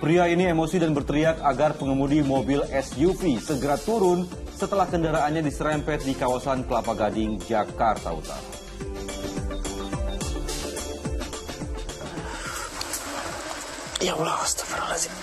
Pria ini emosi dan berteriak agar pengemudi mobil SUV segera turun setelah kendaraannya diserempet di kawasan Kelapa Gading, Jakarta Utara. Ya Allah, astagfirullahaladzim.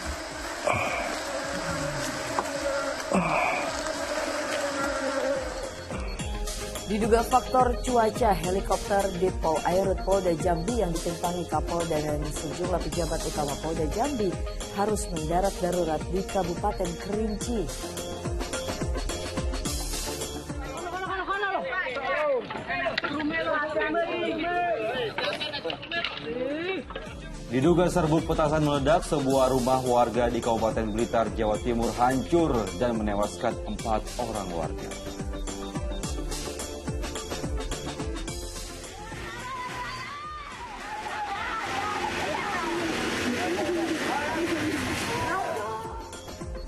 Diduga faktor cuaca, helikopter Ditpol Airut Polda Jambi yang ditumpangi Kapolda dan sejumlah pejabat utama Polda Jambi harus mendarat darurat di Kabupaten Kerinci. Diduga serbuk petasan meledak, sebuah rumah warga di Kabupaten Blitar, Jawa Timur hancur dan menewaskan 4 orang warga.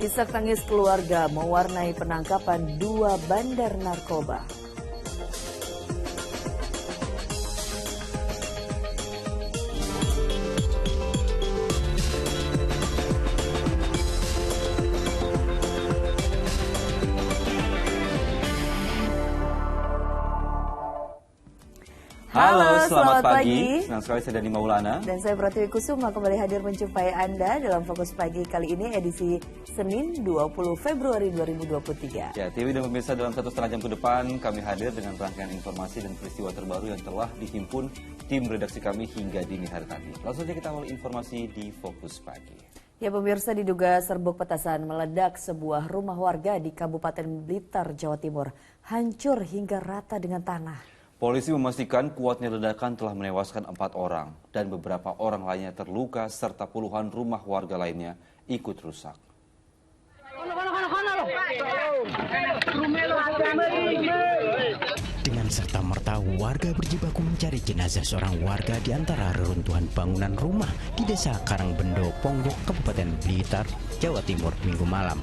Isak tangis keluarga mewarnai penangkapan 2 bandar narkoba. Halo, selamat pagi. Senang sekali saya Dani Maulana. Dan saya Pratiwi Kusuma kembali hadir menjumpai Anda dalam Fokus Pagi kali ini edisi Senin 20 Februari 2023. Ya, TV dan pemirsa, dalam 1,5 jam ke depan kami hadir dengan rangkaian informasi dan peristiwa terbaru yang telah dihimpun tim redaksi kami hingga dini hari tadi. Langsung saja kita awali informasi di Fokus Pagi. Ya pemirsa, diduga serbuk petasan meledak sebuah rumah warga di Kabupaten Blitar, Jawa Timur. Hancur hingga rata dengan tanah. Polisi memastikan kuatnya ledakan telah menewaskan 4 orang dan beberapa orang lainnya terluka serta puluhan rumah warga lainnya ikut rusak. Dengan serta-merta warga berjibaku mencari jenazah seorang warga di antara reruntuhan bangunan rumah di Desa Karangbendo, Ponggok, Kabupaten Blitar, Jawa Timur, Minggu malam.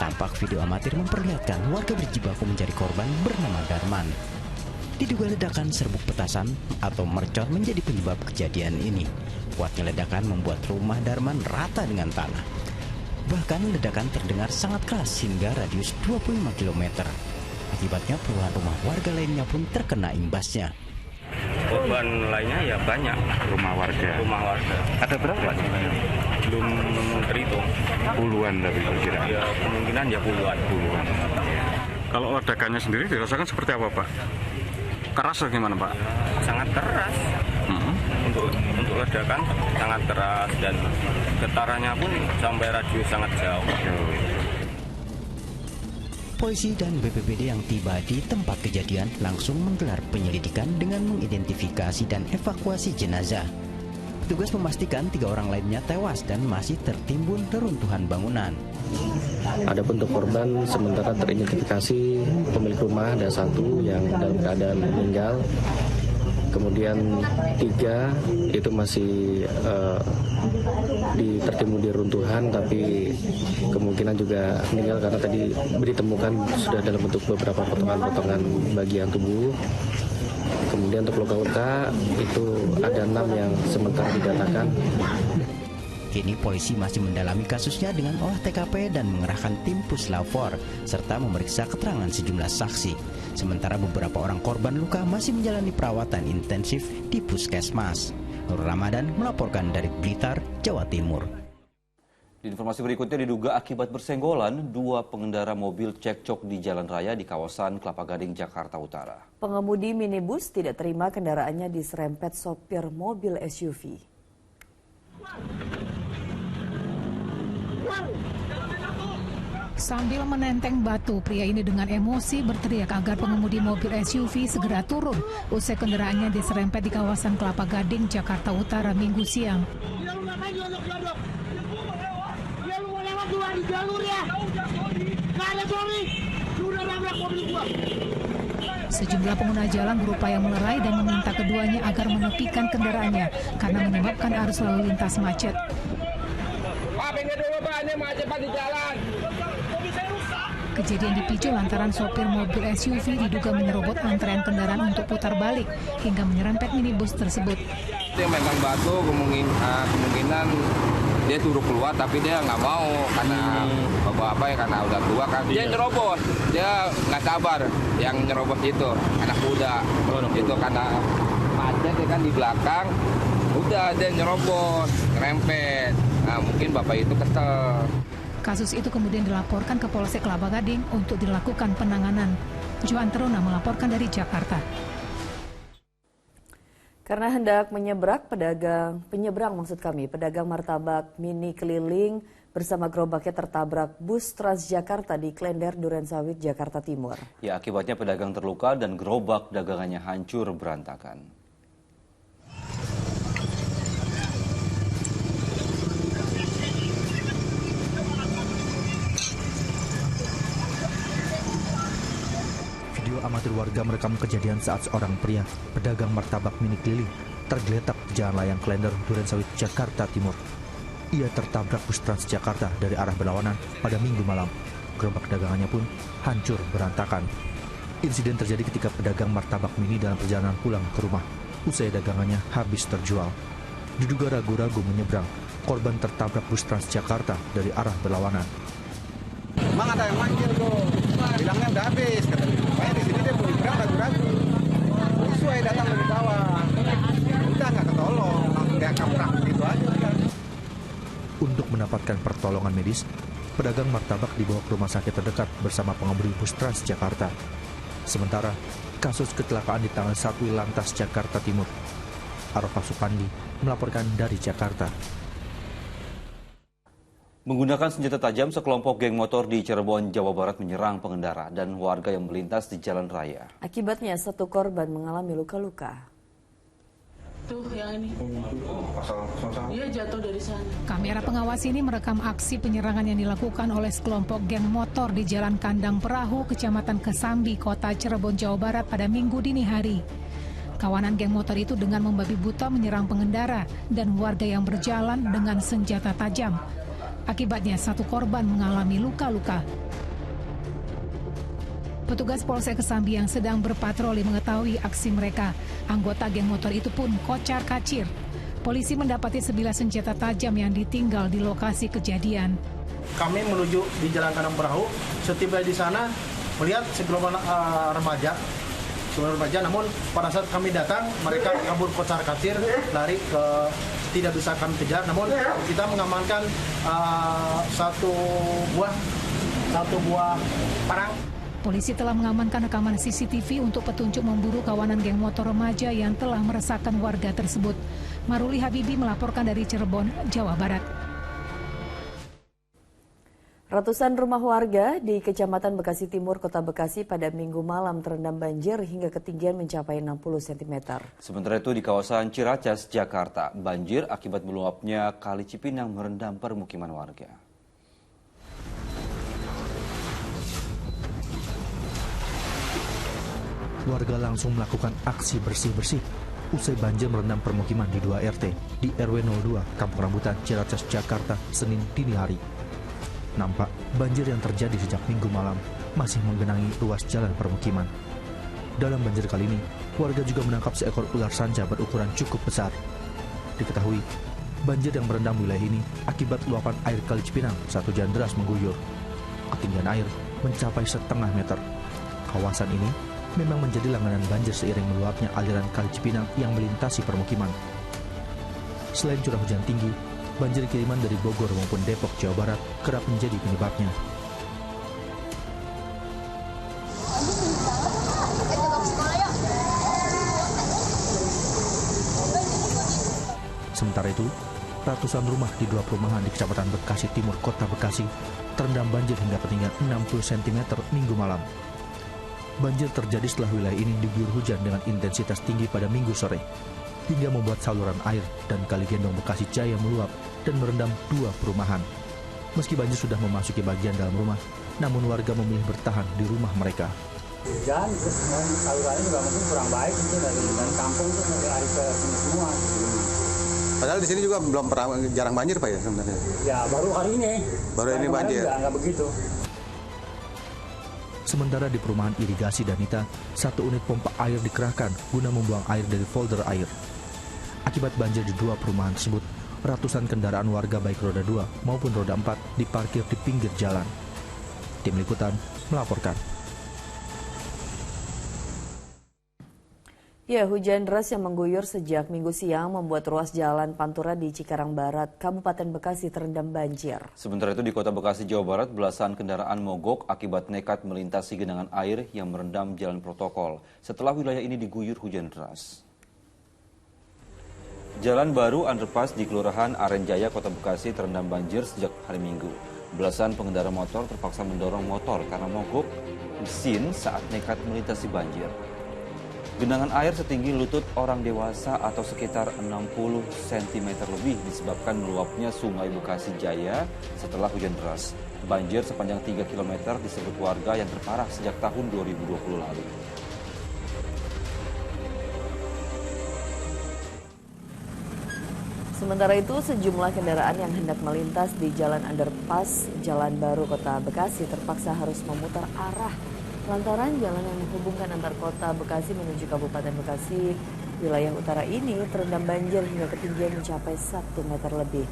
Tampak video amatir memperlihatkan warga berjibaku mencari korban bernama Darman. Diduga ledakan serbuk petasan atau mercon menjadi penyebab kejadian ini. Kuatnya ledakan membuat rumah Darman rata dengan tanah. Bahkan ledakan terdengar sangat keras hingga radius 25 km. Akibatnya puluhan rumah warga lainnya pun terkena imbasnya. Korban lainnya ya banyak rumah warga. Ada berapa sebenarnya? Belum terhitung. Puluhan tapi kira-kira. Ya kemungkinan ya puluhan. Kalau ledakannya sendiri dirasakan seperti apa, Pak? Keras atau gimana, Pak? Sangat keras. Untuk ledakan sangat keras dan getarannya pun sampai radius sangat jauh. Polisi dan BPBD yang tiba di tempat kejadian langsung menggelar penyelidikan dengan mengidentifikasi dan evakuasi jenazah. Petugas memastikan 3 orang lainnya tewas dan masih tertimbun reruntuhan bangunan. Adapun untuk korban sementara teridentifikasi pemilik rumah ada 1 yang dalam keadaan meninggal. Kemudian 3 itu masih tertimbun di runtuhan, tapi kemungkinan juga meninggal karena tadi ditemukan sudah dalam bentuk beberapa potongan-potongan bagian tubuh. Kemudian untuk luka-luka itu ada 6 yang sementara didatakan. Kini polisi masih mendalami kasusnya dengan olah TKP dan mengerahkan tim Puslapfor serta memeriksa keterangan sejumlah saksi. Sementara beberapa orang korban luka masih menjalani perawatan intensif di Puskesmas. Nur Ramadan melaporkan dari Blitar, Jawa Timur. Di informasi berikutnya, diduga akibat bersenggolan 2 pengendara mobil cekcok di jalan raya di kawasan Kelapa Gading, Jakarta Utara. Pengemudi minibus tidak terima kendaraannya diserempet sopir mobil SUV. Sambil menenteng batu, pria ini dengan emosi berteriak agar pengemudi mobil SUV segera turun usai kendaraannya diserempet di kawasan Kelapa Gading, Jakarta Utara, Minggu siang. Sejumlah pengguna jalan berupaya melerai dan meminta keduanya agar menepikan kendaraannya karena menyebabkan arus lalu lintas macet. Kejadian dipicu lantaran sopir mobil SUV diduga menyerobot antrean kendaraan untuk putar balik hingga menyerempet minibus tersebut. Yang megang batu kemungkinan dia suruh keluar tapi dia nggak mau karena bapak-bapak ya, karena udah tua kan. Dia nyerobos, dia nggak sabar yang nyerobos itu anak muda. Itu karena macet ya kan di belakang, udah dia nyerobos, ngerempet. Nah mungkin bapak itu kesel. Kasus itu kemudian dilaporkan ke Polsek Kelapa Gading untuk dilakukan penanganan. Johan Teruna melaporkan dari Jakarta. Karena hendak pedagang martabak mini keliling bersama gerobaknya tertabrak bus Transjakarta di Klender, Durensawit, Jakarta Timur. Ya, akibatnya pedagang terluka dan gerobak dagangannya hancur berantakan. Amatir warga merekam kejadian saat seorang pria pedagang martabak mini keliling tergeletak di Jalan Layang Klender, Durensawit, Jakarta Timur. Ia tertabrak bus Transjakarta dari arah berlawanan pada Minggu malam. Gerobak dagangannya pun hancur berantakan. Insiden terjadi ketika pedagang martabak mini dalam perjalanan pulang ke rumah. Usai dagangannya habis terjual. Diduga ragu-ragu menyeberang, korban tertabrak bus Transjakarta dari arah berlawanan. Emang ada yang manggil tuh, bilangnya udah habis, katanya. Makanya di sini dia mau nyebrang ragu-ragu. Sesuai datang dari bawah, udah nggak ketolong, langsung dia kabrak gitu aja. Untuk mendapatkan pertolongan medis, pedagang martabak dibawa ke rumah sakit terdekat bersama pengemudi bus Transjakarta. Sementara, kasus kecelakaan di tanggal 1 Lantas Jakarta Timur. Arafah Supandi melaporkan dari Jakarta. Menggunakan senjata tajam, sekelompok geng motor di Cirebon, Jawa Barat menyerang pengendara dan warga yang melintas di jalan raya. Akibatnya satu korban mengalami luka-luka. Tuh yang ini. Iya jatuh dari sana. Kamera pengawas ini merekam aksi penyerangan yang dilakukan oleh sekelompok geng motor di Jalan Kandang Perahu, Kecamatan Kesambi, Kota Cirebon, Jawa Barat pada Minggu dini hari. Kawanan geng motor itu dengan membabi buta menyerang pengendara dan warga yang berjalan dengan senjata tajam. Akibatnya satu korban mengalami luka-luka. Petugas Polsek Kesambi yang sedang berpatroli mengetahui aksi mereka. Anggota geng motor itu pun kocar-kacir. Polisi mendapati sebilah senjata tajam yang ditinggal di lokasi kejadian. Kami menuju di Jalan Kandang Perahu. Setiba di sana melihat segelombang remaja, namun pada saat kami datang mereka kabur kocar-kacir, lari ke, tidak bisa kami kejar. Namun kita mengamankan satu buah parang. Polisi telah mengamankan rekaman CCTV untuk petunjuk memburu kawanan geng motor remaja yang telah meresahkan warga tersebut. Maruli Habibi melaporkan dari Cirebon, Jawa Barat. Ratusan rumah warga di Kecamatan Bekasi Timur, Kota Bekasi pada Minggu malam terendam banjir hingga ketinggian mencapai 60 cm. Sementara itu di kawasan Ciracas, Jakarta, banjir akibat meluapnya Kali Cipinang merendam permukiman warga. Warga langsung melakukan aksi bersih-bersih usai banjir merendam permukiman di 2 RT di RW 02 Kampung Rambutan, Ciracas, Jakarta, Senin dini hari. Nampak banjir yang terjadi sejak Minggu malam masih menggenangi ruas jalan permukiman. Dalam banjir kali ini, warga juga menangkap seekor ular sanca berukuran cukup besar. Diketahui, banjir yang merendam wilayah ini akibat luapan air Kali Cipinang saat hujan deras mengguyur. Ketinggian air mencapai 1,5 meter. Kawasan ini memang menjadi langganan banjir seiring meluapnya aliran Kali Cipinang yang melintasi permukiman. Selain curah hujan tinggi, banjir kiriman dari Bogor maupun Depok, Jawa Barat kerap menjadi penyebabnya. Sementara itu, ratusan rumah di 2 perumahan di Kecamatan Bekasi Timur, Kota Bekasi terendam banjir hingga ketinggian 60 cm Minggu malam. Banjir terjadi setelah wilayah ini diguyur hujan dengan intensitas tinggi pada Minggu sore, hingga membuat saluran air dan Kali Gendong Bekasi Jaya meluap dan merendam 2 perumahan. Meski banjir sudah memasuki bagian dalam rumah, namun warga memilih bertahan di rumah mereka. Hujan, terus salurannya juga mungkin kurang baik itu dari kampung tuh dari air ke sini semua. Padahal di sini juga belum pernah jarang banjir Pak ya sebenarnya. Ya baru hari ini. Baru ini banjir. Nggak begitu. Sementara di perumahan irigasi Danita, 1 unit pompa air dikerahkan guna membuang air dari folder air. Akibat banjir di 2 perumahan tersebut, ratusan kendaraan warga baik roda 2 maupun roda 4 diparkir di pinggir jalan. Tim Liputan melaporkan. Ya, hujan deras yang mengguyur sejak Minggu siang membuat ruas jalan Pantura di Cikarang Barat, Kabupaten Bekasi terendam banjir. Sementara itu di Kota Bekasi, Jawa Barat, belasan kendaraan mogok akibat nekat melintasi genangan air yang merendam jalan protokol setelah wilayah ini diguyur hujan deras. Jalan baru underpass di Kelurahan Arenjaya, Kota Bekasi terendam banjir sejak hari Minggu. Belasan pengendara motor terpaksa mendorong motor karena mogok mesin saat nekat melintasi banjir. Genangan air setinggi lutut orang dewasa atau sekitar 60 cm lebih disebabkan meluapnya Sungai Bekasi Jaya setelah hujan deras. Banjir sepanjang 3 km disebut warga yang terparah sejak tahun 2020 lalu. Sementara itu, sejumlah kendaraan yang hendak melintas di Jalan Underpass Jalan Baru Kota Bekasi terpaksa harus memutar arah lantaran jalan yang menghubungkan antar kota Bekasi menuju Kabupaten Bekasi, wilayah utara ini terendam banjir hingga ketinggian mencapai 1 meter lebih.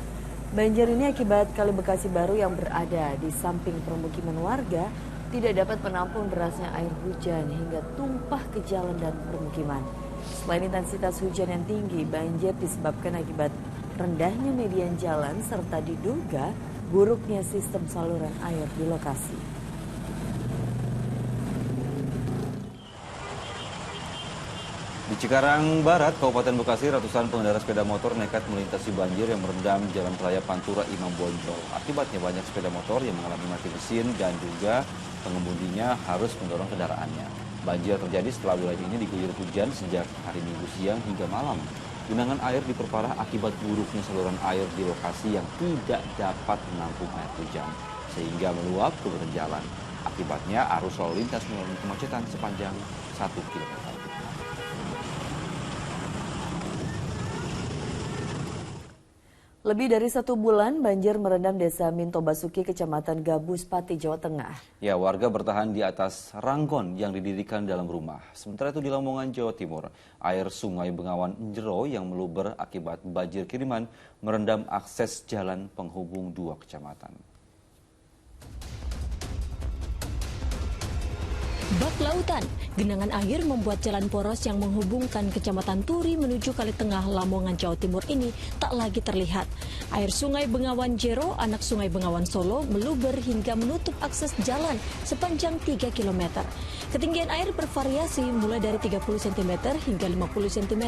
Banjir ini akibat Kali Bekasi Baru yang berada di samping permukiman warga tidak dapat menampung derasnya air hujan hingga tumpah ke jalan dan permukiman. Selain intensitas hujan yang tinggi, banjir disebabkan akibat rendahnya median jalan serta diduga buruknya sistem saluran air di lokasi. Di Cikarang Barat, Kabupaten Bekasi, ratusan pengendara sepeda motor nekat melintasi banjir yang merendam Jalan Raya Pantura Imam Bonjol. Akibatnya banyak sepeda motor yang mengalami mati mesin dan juga pengemudinya harus mendorong kendaraannya. Banjir terjadi setelah wilayah ini diguyur hujan sejak hari Minggu siang hingga malam. Genangan air diperparah akibat buruknya saluran air di lokasi yang tidak dapat menampung air hujan, sehingga meluap ke badan jalan. Akibatnya arus lalu lintas mengalami kemacetan sepanjang 1 km. Lebih dari 1 bulan, banjir merendam desa Minto Basuki, Kecamatan Gabus, Pati, Jawa Tengah. Ya, warga bertahan di atas ranggon yang didirikan dalam rumah. Sementara itu di Lamongan, Jawa Timur, air Sungai Bengawan Njero yang meluber akibat banjir kiriman merendam akses jalan penghubung 2 kecamatan. Bak lautan, genangan air membuat jalan poros yang menghubungkan Kecamatan Turi menuju Kali Tengah, Lamongan, Jawa Timur ini tak lagi terlihat. Air Sungai Bengawan Jero, anak Sungai Bengawan Solo, meluber hingga menutup akses jalan sepanjang 3 km. Ketinggian air bervariasi mulai dari 30 cm hingga 50 cm.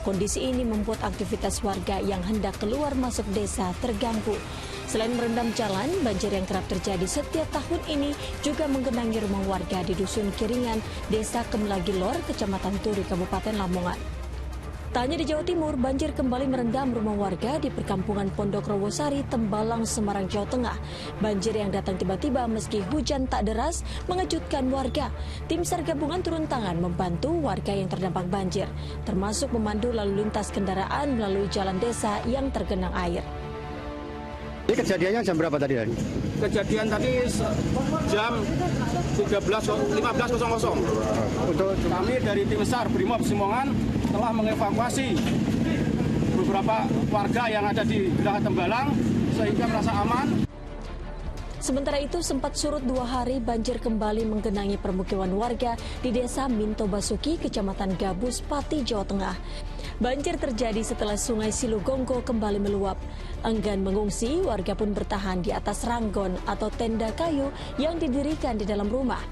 Kondisi ini membuat aktivitas warga yang hendak keluar masuk desa terganggu. Selain merendam jalan, banjir yang kerap terjadi setiap tahun ini juga menggenangi rumah warga di Dusun Kiringan, Desa Kemlagilor, Kecamatan Turi, Kabupaten Lamongan. Tak hanya di Jawa Timur, banjir kembali merendam rumah warga di perkampungan Pondok Rowosari, Tembalang, Semarang, Jawa Tengah. Banjir yang datang tiba-tiba meski hujan tak deras mengejutkan warga. Tim SAR gabungan turun tangan membantu warga yang terdampak banjir, termasuk memandu lalu lintas kendaraan melalui jalan desa yang tergenang air. Ini kejadiannya jam berapa tadi? Kejadian tadi jam 15.00. Untuk kami dari tim SAR Brimob Simongan telah mengevakuasi beberapa warga yang ada di Geraha Tembalang sehingga merasa aman. Sementara itu sempat surut 2 hari, banjir kembali menggenangi permukiman warga di Desa Minto Basuki, Kecamatan Gabus, Pati, Jawa Tengah. Banjir terjadi setelah Sungai Silugonggo kembali meluap. Enggan mengungsi, warga pun bertahan di atas ranggon atau tenda kayu yang didirikan di dalam rumah.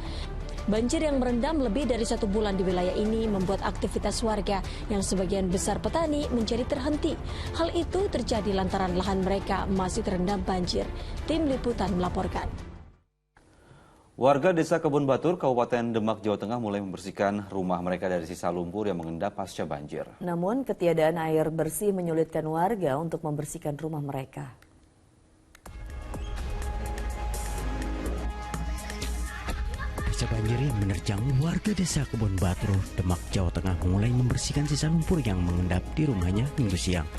Banjir yang merendam lebih dari 1 bulan di wilayah ini membuat aktivitas warga yang sebagian besar petani menjadi terhenti. Hal itu terjadi lantaran lahan mereka masih terendam banjir. Tim Liputan melaporkan. Warga Desa Kebun Batur, Kabupaten Demak, Jawa Tengah mulai membersihkan rumah mereka dari sisa lumpur yang mengendap pasca banjir. Namun ketiadaan air bersih menyulitkan warga untuk membersihkan rumah mereka. Banjir yang menerjang warga Desa Kebun Batur, Demak, Jawa Tengah mulai membersihkan sisa lumpur yang mengendap di rumahnya Minggu siang.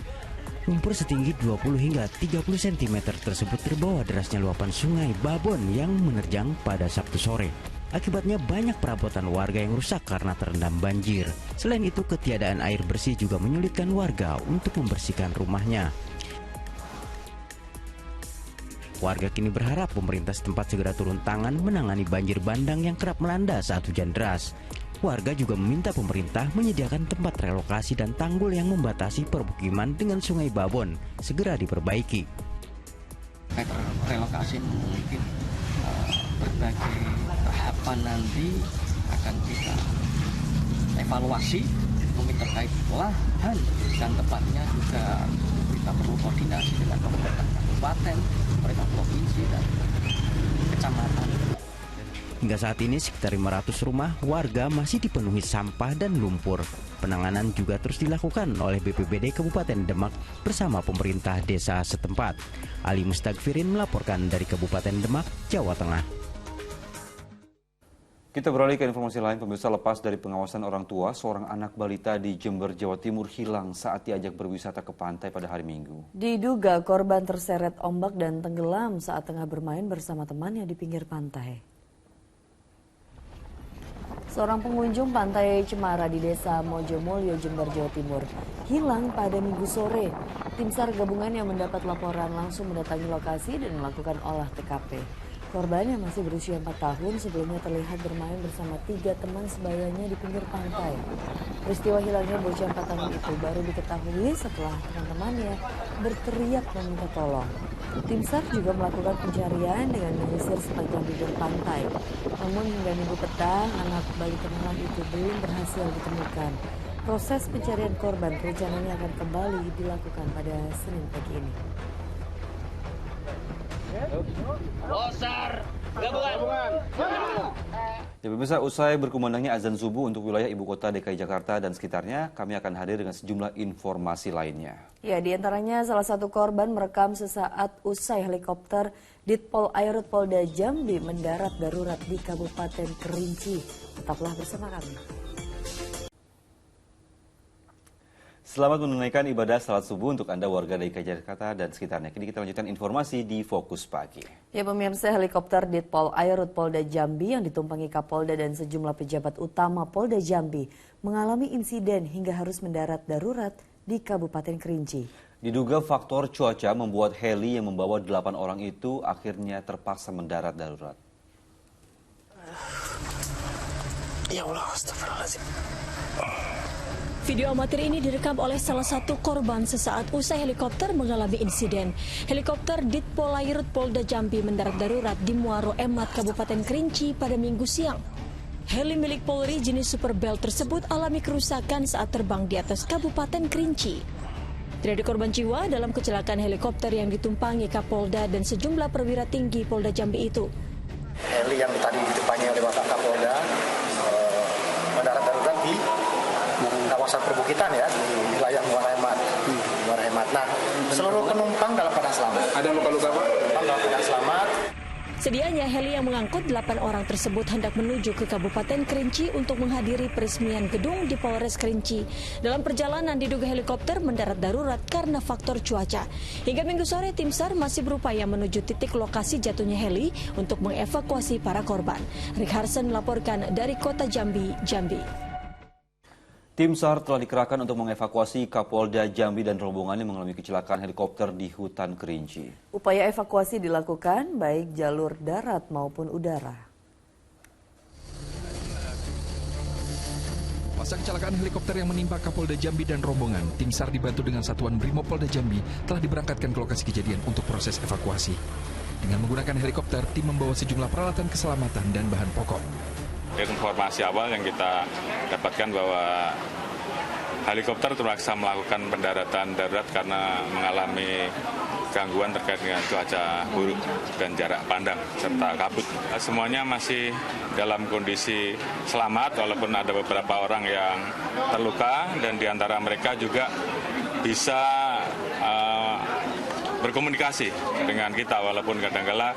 Lumpur setinggi 20 hingga 30 cm tersebut terbawa derasnya luapan Sungai Babon yang menerjang pada Sabtu sore. Akibatnya banyak perabotan warga yang rusak karena terendam banjir. Selain itu, ketiadaan air bersih juga menyulitkan warga untuk membersihkan rumahnya. Warga kini berharap pemerintah setempat segera turun tangan menangani banjir bandang yang kerap melanda saat hujan deras. Warga juga meminta pemerintah menyediakan tempat relokasi dan tanggul yang membatasi permukiman dengan Sungai Babon segera diperbaiki. Relokasi mungkin berbagai tahapan nanti akan kita evaluasi, mungkin terkait lahan dan tempatnya juga kita perlu koordinasi dengan pemerintah kabupaten, pemerintah provinsi dan kecamatan. Hingga saat ini sekitar 500 rumah warga masih dipenuhi sampah dan lumpur. Penanganan juga terus dilakukan oleh BPBD Kabupaten Demak bersama pemerintah desa setempat. Ali Mustagfirin melaporkan dari Kabupaten Demak, Jawa Tengah. Kita beralih ke informasi lain. Pemirsa, lepas dari pengawasan orang tua, seorang anak balita di Jember, Jawa Timur hilang saat diajak berwisata ke pantai pada hari Minggu. Diduga korban terseret ombak dan tenggelam saat tengah bermain bersama temannya di pinggir pantai. Seorang pengunjung pantai Cemara di Desa Mojomulyo, Jember, Jawa Timur hilang pada Minggu sore. Tim SAR gabungan yang mendapat laporan langsung mendatangi lokasi dan melakukan olah TKP. Korban yang masih berusia 4 tahun sebelumnya terlihat bermain bersama 3 teman sebayanya di pinggir pantai. Peristiwa hilangnya bocah 4 tahun itu baru diketahui setelah teman-temannya berteriak meminta tolong. Tim SAR juga melakukan pencarian dengan menyisir sepanjang bibir pantai. Namun hingga Minggu petang, anak balita malam itu belum berhasil ditemukan. Proses pencarian korban rencananya akan kembali dilakukan pada Senin pagi ini. Bosar, gabungan. Ya pemirsa, usai berkumandangnya azan subuh untuk wilayah ibu kota DKI Jakarta dan sekitarnya, kami akan hadir dengan sejumlah informasi lainnya. Ya, diantaranya salah satu korban merekam sesaat usai helikopter Ditpol Airut Polda Jambi mendarat darurat di Kabupaten Kerinci. Tetaplah bersama kami. Selamat menunaikan ibadah salat subuh untuk Anda warga DKI Jakarta dan sekitarnya. Kini kita lanjutkan informasi di Fokus Pagi. Ya pemirsa, helikopter Ditpol Airut Polda Jambi yang ditumpangi Kapolda dan sejumlah pejabat utama Polda Jambi mengalami insiden hingga harus mendarat darurat di Kabupaten Kerinci. Diduga faktor cuaca membuat heli yang membawa 8 orang itu akhirnya terpaksa mendarat darurat. Ya Allah, astagfirullahaladzim. Video amatir ini direkam oleh salah satu korban sesaat usai helikopter mengalami insiden. Helikopter Ditpol Airut Polda Jambi mendarat darurat di Muaro Emat, Kabupaten Kerinci pada Minggu siang. Heli milik Polri jenis Super Bell tersebut alami kerusakan saat terbang di atas Kabupaten Kerinci. Tidak ada korban jiwa dalam kecelakaan helikopter yang ditumpangi Kapolda dan sejumlah perwira tinggi Polda Jambi itu. Heli yang tadi ditumpangi oleh Bapak Kapolda mendarat darurat di kawasan perbukitan ya, di wilayah Muara Emat. Nah, seluruh penumpang dalam keadaan selamat. Ada luka-luka Pak? Penumpang dalam keadaan selamat. Sedianya heli yang mengangkut 8 orang tersebut hendak menuju ke Kabupaten Kerinci untuk menghadiri peresmian gedung di Polres Kerinci. Dalam perjalanan diduga helikopter mendarat darurat karena faktor cuaca. Hingga Minggu sore tim SAR masih berupaya menuju titik lokasi jatuhnya heli untuk mengevakuasi para korban. Rick Harsen melaporkan dari Kota Jambi, Jambi. Tim SAR telah dikerahkan untuk mengevakuasi Kapolda Jambi dan rombongannya mengalami kecelakaan helikopter di hutan Kerinci. Upaya evakuasi dilakukan baik jalur darat maupun udara. Pasca kecelakaan helikopter yang menimpa Kapolda Jambi dan rombongan, tim SAR dibantu dengan Satuan Brimob Polda Jambi telah diberangkatkan ke lokasi kejadian untuk proses evakuasi. Dengan menggunakan helikopter, tim membawa sejumlah peralatan keselamatan dan bahan pokok. Informasi awal yang kita dapatkan bahwa helikopter terpaksa melakukan pendaratan darurat karena mengalami gangguan terkait dengan cuaca buruk dan jarak pandang serta kabut. Semuanya masih dalam kondisi selamat walaupun ada beberapa orang yang terluka dan diantara mereka juga bisa berkomunikasi dengan kita walaupun kadang-kala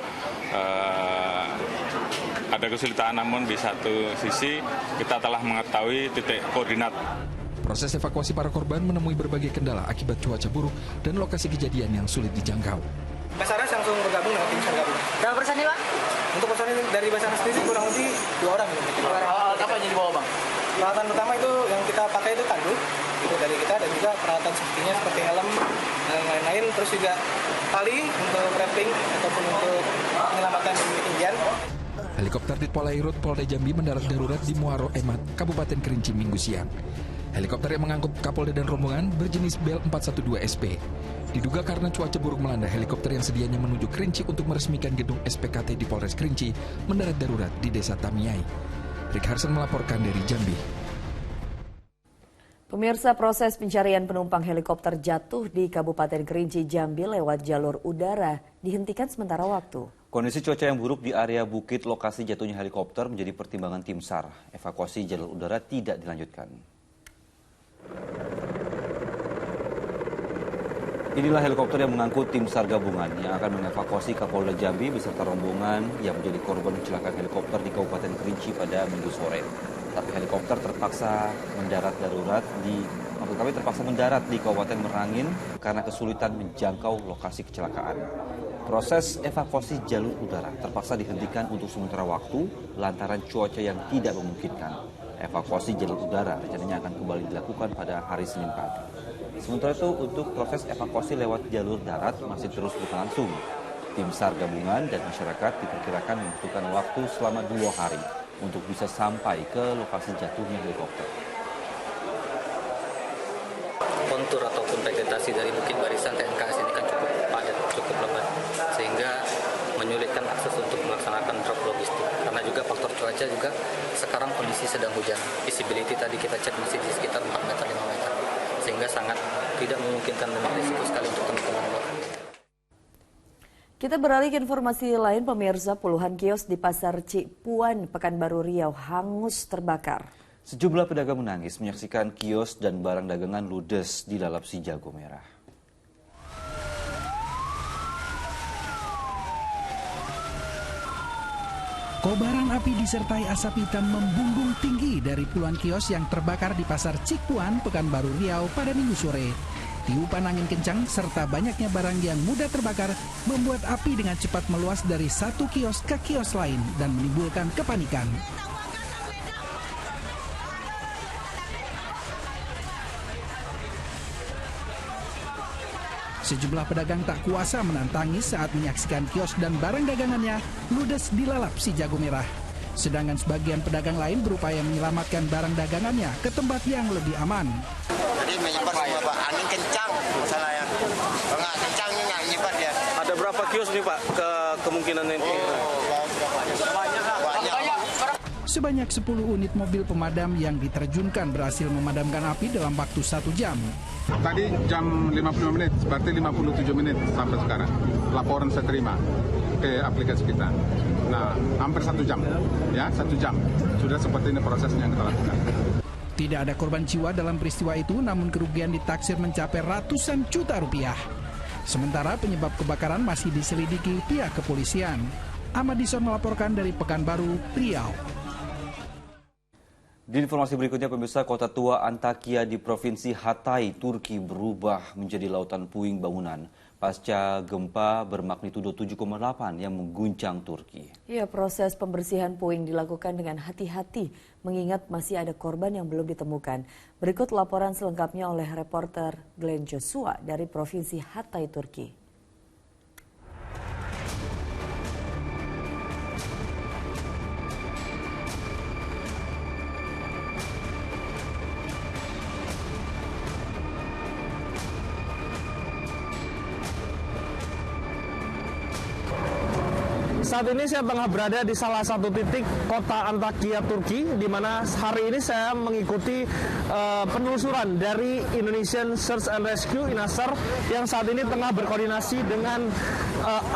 ada kesulitan, namun di satu sisi kita telah mengetahui titik koordinat. Proses evakuasi para korban menemui berbagai kendala akibat cuaca buruk dan lokasi kejadian yang sulit dijangkau. Basarnas langsung bergabung dengan tim SAR gabungan. Berapa persen nih Pak? Untuk personil dari Basarnas sendiri kurang lebih 2 orang. Alat apa yang dibawa Bang? Peralatan pertama itu yang kita pakai itu tandu, gitu dari kita, dan juga peralatan sepertinya seperti helm dan lain-lain, terus juga tali untuk wrapping ataupun untuk penyelamatan di ketinggian. Helikopter Ditpol Airut Polda Jambi mendarat darurat di Muaro Emat, Kabupaten Kerinci Minggu siang. Helikopter yang mengangkut Kapolda dan rombongan berjenis Bell 412 SP. Diduga karena cuaca buruk melanda, helikopter yang sedianya menuju Kerinci untuk meresmikan gedung SPKT di Polres Kerinci mendarat darurat di Desa Tamiyai. Rick Harsen melaporkan dari Jambi. Pemirsa, proses pencarian penumpang helikopter jatuh di Kabupaten Kerinci, Jambi lewat jalur udara dihentikan sementara waktu. Kondisi cuaca yang buruk di area bukit lokasi jatuhnya helikopter menjadi pertimbangan tim SAR. Evakuasi jalur udara tidak dilanjutkan. Inilah helikopter yang mengangkut tim SAR gabungan yang akan mengevakuasi Kapolda Jambi beserta rombongan yang menjadi korban kecelakaan helikopter di Kabupaten Kerinci pada Minggu sore. Tapi helikopter terpaksa mendarat di Kabupaten Merangin karena kesulitan menjangkau lokasi kecelakaan. Proses evakuasi jalur udara terpaksa dihentikan untuk sementara waktu lantaran cuaca yang tidak memungkinkan. Evakuasi jalur udara rencananya akan kembali dilakukan pada hari Senin pagi. Sementara itu untuk proses evakuasi lewat jalur darat masih terus berlangsung. Tim SAR gabungan dan masyarakat diperkirakan membutuhkan waktu selama 2 hari untuk bisa sampai ke lokasi jatuhnya helikopter. Kontur ataupun vegetasi dari Bukit Barisan TNKS ini kan cukup padat, cukup lebat, sehingga menyulitkan akses untuk melaksanakan drop logistik. Karena juga faktor cuaca juga sekarang kondisi sedang hujan. Visibility tadi kita cek masih di sekitar 4 meter, 5 meter. Sehingga sangat tidak memungkinkan dan risiko sekali untuk teman-teman. Kita beralih ke informasi lain, pemirsa. Puluhan kios di Pasar Cipuan, Pekanbaru Riau hangus terbakar. Sejumlah pedagang menangis menyaksikan kios dan barang dagangan ludes dilalap si jago merah. Kobaran api disertai asap hitam membumbung tinggi dari puluhan kios yang terbakar di Pasar Cipuan, Pekanbaru Riau pada Minggu sore. Tiupan angin kencang serta banyaknya barang yang mudah terbakar membuat api dengan cepat meluas dari satu kios ke kios lain dan menimbulkan kepanikan. Sejumlah pedagang tak kuasa menahan tangis saat menyaksikan kios dan barang dagangannya ludes dilalap si jago merah. Sedangkan sebagian pedagang lain berupaya menyelamatkan barang dagangannya ke tempat yang lebih aman. Jadi menyebar semua Pak, angin kencang salah ya. Kalau nggak kencangnya nggak nyebar dia. Ada berapa kios nih Pak kemungkinan ini? Banyak. Sebanyak 10 unit mobil pemadam yang diterjunkan berhasil memadamkan api dalam waktu 1 jam. Tadi jam 55 menit, berarti 57 menit sampai sekarang. Laporan saya terima ke aplikasi kita. Nah, hampir 1 jam, ya 1 jam. Sudah seperti ini prosesnya yang kita lakukan. Tidak ada korban jiwa dalam peristiwa itu, namun kerugian ditaksir mencapai ratusan juta rupiah. Sementara penyebab kebakaran masih diselidiki pihak kepolisian. Ahmad Dison melaporkan dari Pekanbaru, Riau. Di informasi berikutnya, pemirsa, kota tua Antakya di Provinsi Hatay, Turki berubah menjadi lautan puing bangunan pasca gempa bermagnitudo 7,8 yang mengguncang Turki. Ya, proses pembersihan puing dilakukan dengan hati-hati mengingat masih ada korban yang belum ditemukan. Berikut laporan selengkapnya oleh reporter Glenn Joshua dari Provinsi Hatay, Turki. Saat ini saya tengah berada di salah satu titik kota Antakya, Turki, di mana hari ini saya mengikuti penelusuran dari Indonesian Search and Rescue (INASER) yang saat ini tengah berkoordinasi dengan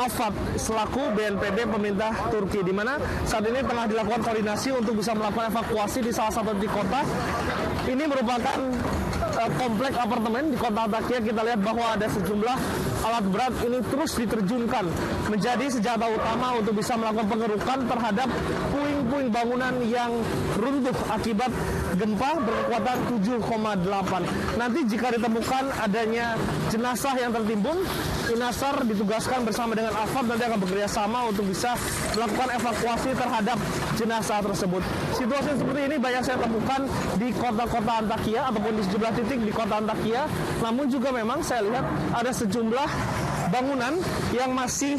AFAD selaku BNPB pemerintah Turki, di mana saat ini tengah dilakukan koordinasi untuk bisa melakukan evakuasi di salah satu titik kota. Ini merupakan komplek apartemen di kota Antakya. Kita lihat bahwa ada sejumlah alat berat ini terus diterjunkan menjadi senjata utama untuk bisa melakukan pengerukan terhadap puing-puing puing-puing bangunan yang runtuh akibat gempa berkekuatan 7,8. Nanti jika ditemukan adanya jenazah yang tertimbun, Inasar ditugaskan bersama dengan AFAD nanti akan bekerja sama untuk bisa melakukan evakuasi terhadap jenazah tersebut. Situasi seperti ini banyak saya temukan di kota-kota Antakya ataupun di sejumlah titik di kota Antakya. Namun juga memang saya lihat ada sejumlah bangunan yang masih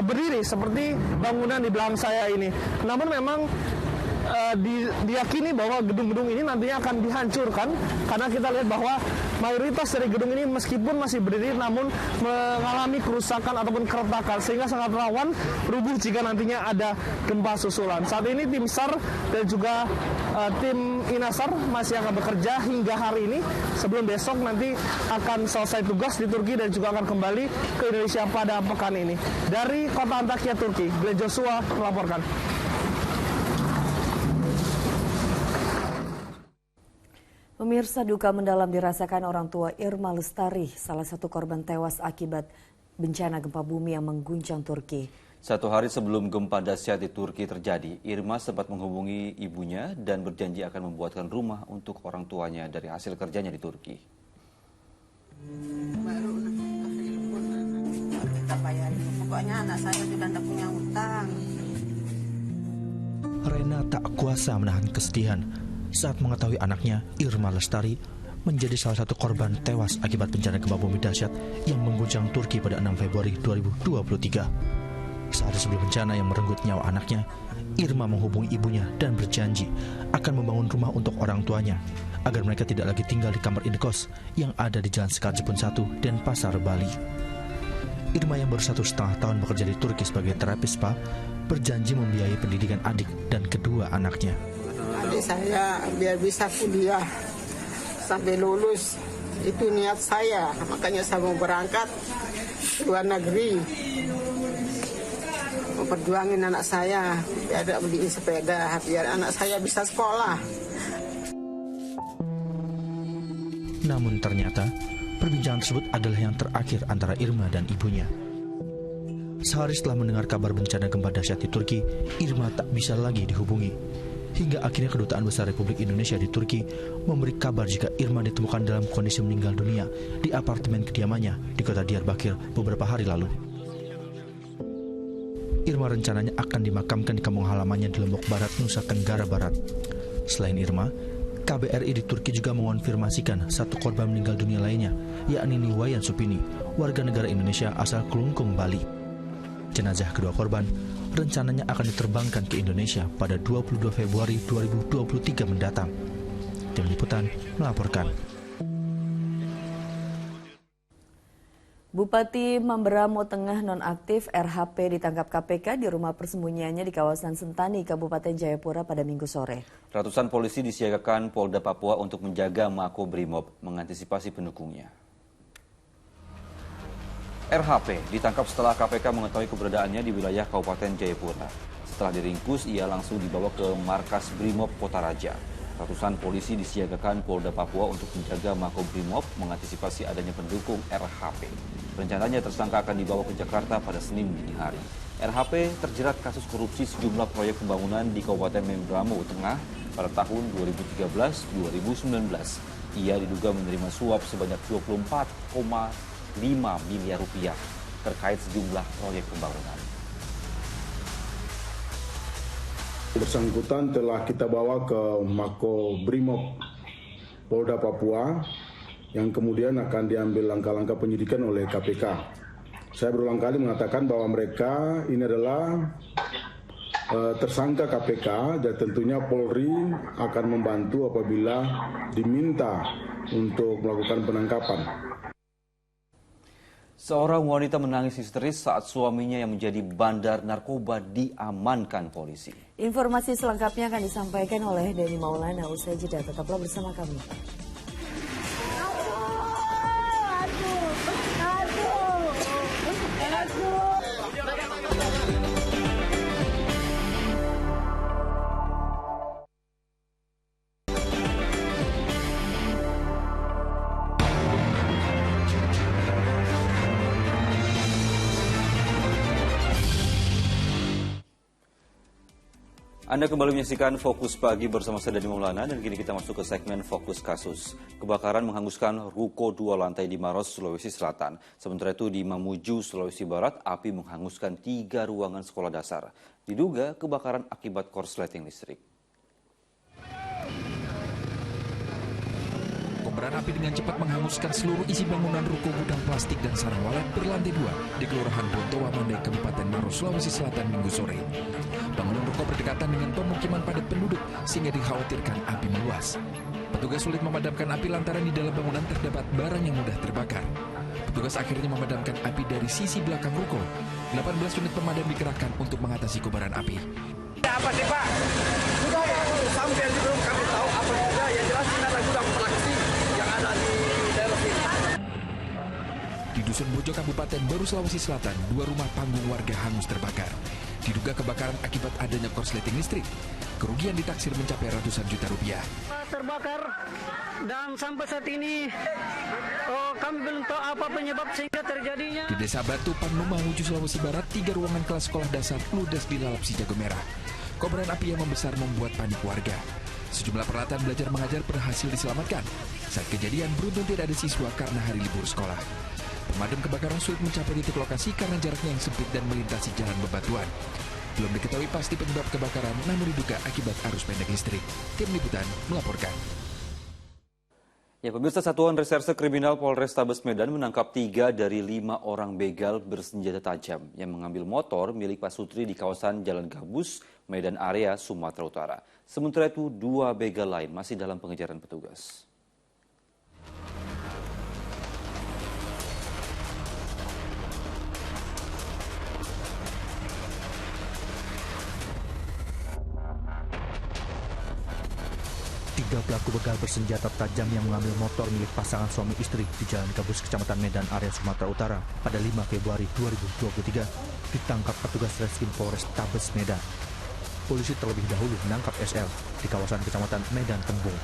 berdiri seperti bangunan di belakang saya ini. Namun memang diyakini bahwa gedung-gedung ini nantinya akan dihancurkan karena kita lihat bahwa mayoritas dari gedung ini meskipun masih berdiri namun mengalami kerusakan ataupun keretakan sehingga sangat rawan rubuh jika nantinya ada gempa susulan. Saat ini tim SAR dan juga tim Inasar masih akan bekerja hingga hari ini sebelum besok nanti akan selesai tugas di Turki dan juga akan kembali ke Indonesia pada pekan ini. Dari kota Antakya, Turki, Glenn Joshua melaporkan. Pemirsa, duka mendalam dirasakan orang tua Irma Lestari, salah satu korban tewas akibat bencana gempa bumi yang mengguncang Turki. 1 hari sebelum gempa dahsyat di Turki terjadi, Irma sempat menghubungi ibunya dan berjanji akan membuatkan rumah untuk orang tuanya dari hasil kerjanya di Turki. Baru kita bayarin. Pokoknya anak saya sudah tidak punya hutang. Rena tak kuasa menahan kesedihan saat mengetahui anaknya, Irma Lestari, menjadi salah satu korban tewas akibat bencana gempa bumi dahsyat yang mengguncang Turki pada 6 Februari 2023. Sehari sebelum bencana yang merenggut nyawa anaknya, Irma menghubungi ibunya dan berjanji akan membangun rumah untuk orang tuanya agar mereka tidak lagi tinggal di kamar indekos yang ada di Jalan Sekar Jepun 1 dan Pasar Bali. Irma yang baru 1,5 tahun bekerja di Turki sebagai terapis spa berjanji membiayai pendidikan adik dan kedua anaknya. Adik saya biar bisa kuliah sampai lulus, itu niat saya, makanya saya mau berangkat ke luar negeri, memperjuangin anak saya biar ada beliin sepeda, biar anak saya bisa sekolah. Namun ternyata perbincangan tersebut adalah yang terakhir antara Irma dan ibunya. Sehari setelah mendengar kabar bencana gempa dahsyat di Turki, Irma tak bisa lagi dihubungi. Hingga akhirnya Kedutaan Besar Republik Indonesia di Turki memberi kabar jika Irma ditemukan dalam kondisi meninggal dunia di apartemen kediamannya di kota Diyarbakir beberapa hari lalu. Irma rencananya akan dimakamkan di kampung halamannya di Lombok Barat, Nusa Tenggara Barat. Selain Irma, KBRI di Turki juga mengonfirmasikan satu korban meninggal dunia lainnya, yakni Niwayan Supini, warga negara Indonesia asal Kelungkung, Bali. Jenazah kedua korban rencananya akan diterbangkan ke Indonesia pada 22 Februari 2023 mendatang. Tim Liputan melaporkan. Bupati Mamberamo Tengah nonaktif RHP ditangkap KPK di rumah persembunyiannya di kawasan Sentani, Kabupaten Jayapura pada Minggu sore. Ratusan polisi disiagakan Polda Papua untuk menjaga Makobrimob mengantisipasi pendukungnya. RHP ditangkap setelah KPK mengetahui keberadaannya di wilayah Kabupaten Jayapura. Setelah diringkus, ia langsung dibawa ke markas Brimob Kota Raja. Ratusan polisi disiagakan Polda Papua untuk menjaga Makobrimob mengantisipasi adanya pendukung RHP. Rencananya tersangka akan dibawa ke Jakarta pada Senin dini hari. RHP terjerat kasus korupsi sejumlah proyek pembangunan di Kabupaten Mamberamo Tengah pada tahun 2013-2019. Ia diduga menerima suap sebanyak 24,5 miliar rupiah terkait sejumlah proyek pembangunan. Bersangkutan telah kita bawa ke Makobrimob Polda Papua yang kemudian akan diambil langkah-langkah penyidikan oleh KPK. Saya berulang kali mengatakan bahwa mereka ini adalah tersangka KPK dan tentunya Polri akan membantu apabila diminta untuk melakukan penangkapan. Seorang wanita menangis histeris saat suaminya yang menjadi bandar narkoba diamankan polisi. Informasi selengkapnya akan disampaikan oleh Denny Maulana usai jeda. Tetaplah bersama kami. Anda kembali menyaksikan Fokus Pagi bersama saya Dani Maulana dan kini kita masuk ke segmen Fokus Kasus. Kebakaran menghanguskan ruko 2 lantai di Maros, Sulawesi Selatan. Sementara itu di Mamuju, Sulawesi Barat, api menghanguskan 3 ruangan sekolah dasar. Diduga kebakaran akibat korsleting listrik. Kobaran api dengan cepat menghanguskan seluruh isi bangunan ruko gudang plastik dan sarang walet berlantai 2 di Kelurahan Bontowa Mandai, Kabupaten Maros, Sulawesi Selatan Minggu sore. Bangunan ruko berdekatan dengan pemukiman padat penduduk sehingga dikhawatirkan api meluas. Petugas sulit memadamkan api lantaran di dalam bangunan terdapat barang yang mudah terbakar. Petugas akhirnya memadamkan api dari sisi belakang ruko. 18 unit pemadam dikerahkan untuk mengatasi kobaran api. Apa sih Pak? Sudah sampai belum kami tahu apa juga. Yang jelas ini adalah gudang plastik yang ada di daerah sini. Di Dusun Bojo, Kabupaten Baru, Sulawesi Selatan, 2 rumah panggung warga hangus terbakar. Diduga kebakaran akibat adanya korsleting listrik. Kerugian ditaksir mencapai ratusan juta rupiah. Terbakar dan sampai saat ini kami belum tahu apa penyebab sehingga terjadinya. Di Desa Batu, Pannu, Mamuju, Sulawesi Barat, 3 ruangan kelas sekolah dasar ludes dilalap si jago merah. Kobaran api yang membesar membuat panik warga. Sejumlah peralatan belajar mengajar berhasil diselamatkan. Saat kejadian beruntung tidak ada siswa karena hari libur sekolah. Pemadam kebakaran sulit mencapai titik lokasi karena jaraknya yang sempit dan melintasi jalan bebatuan. Belum diketahui pasti penyebab kebakaran, namun diduga akibat arus pendek listrik. Tim Liputan melaporkan. Ya, pemirsa, Satuan Reserse Kriminal Polrestabes Medan menangkap 3 dari 5 orang begal bersenjata tajam yang mengambil motor milik Pak Sutri di kawasan Jalan Gabus, Medan Area, Sumatera Utara. Sementara itu, 2 begal lain masih dalam pengejaran petugas. Tiga pelaku begal bersenjata tajam yang mengambil motor milik pasangan suami istri di Jalan Gabus, Kecamatan Medan Area, Sumatera Utara pada 5 Februari 2023 ditangkap petugas Reskrim Polrestabes Medan. Polisi terlebih dahulu menangkap SL di kawasan Kecamatan Medan Tembung.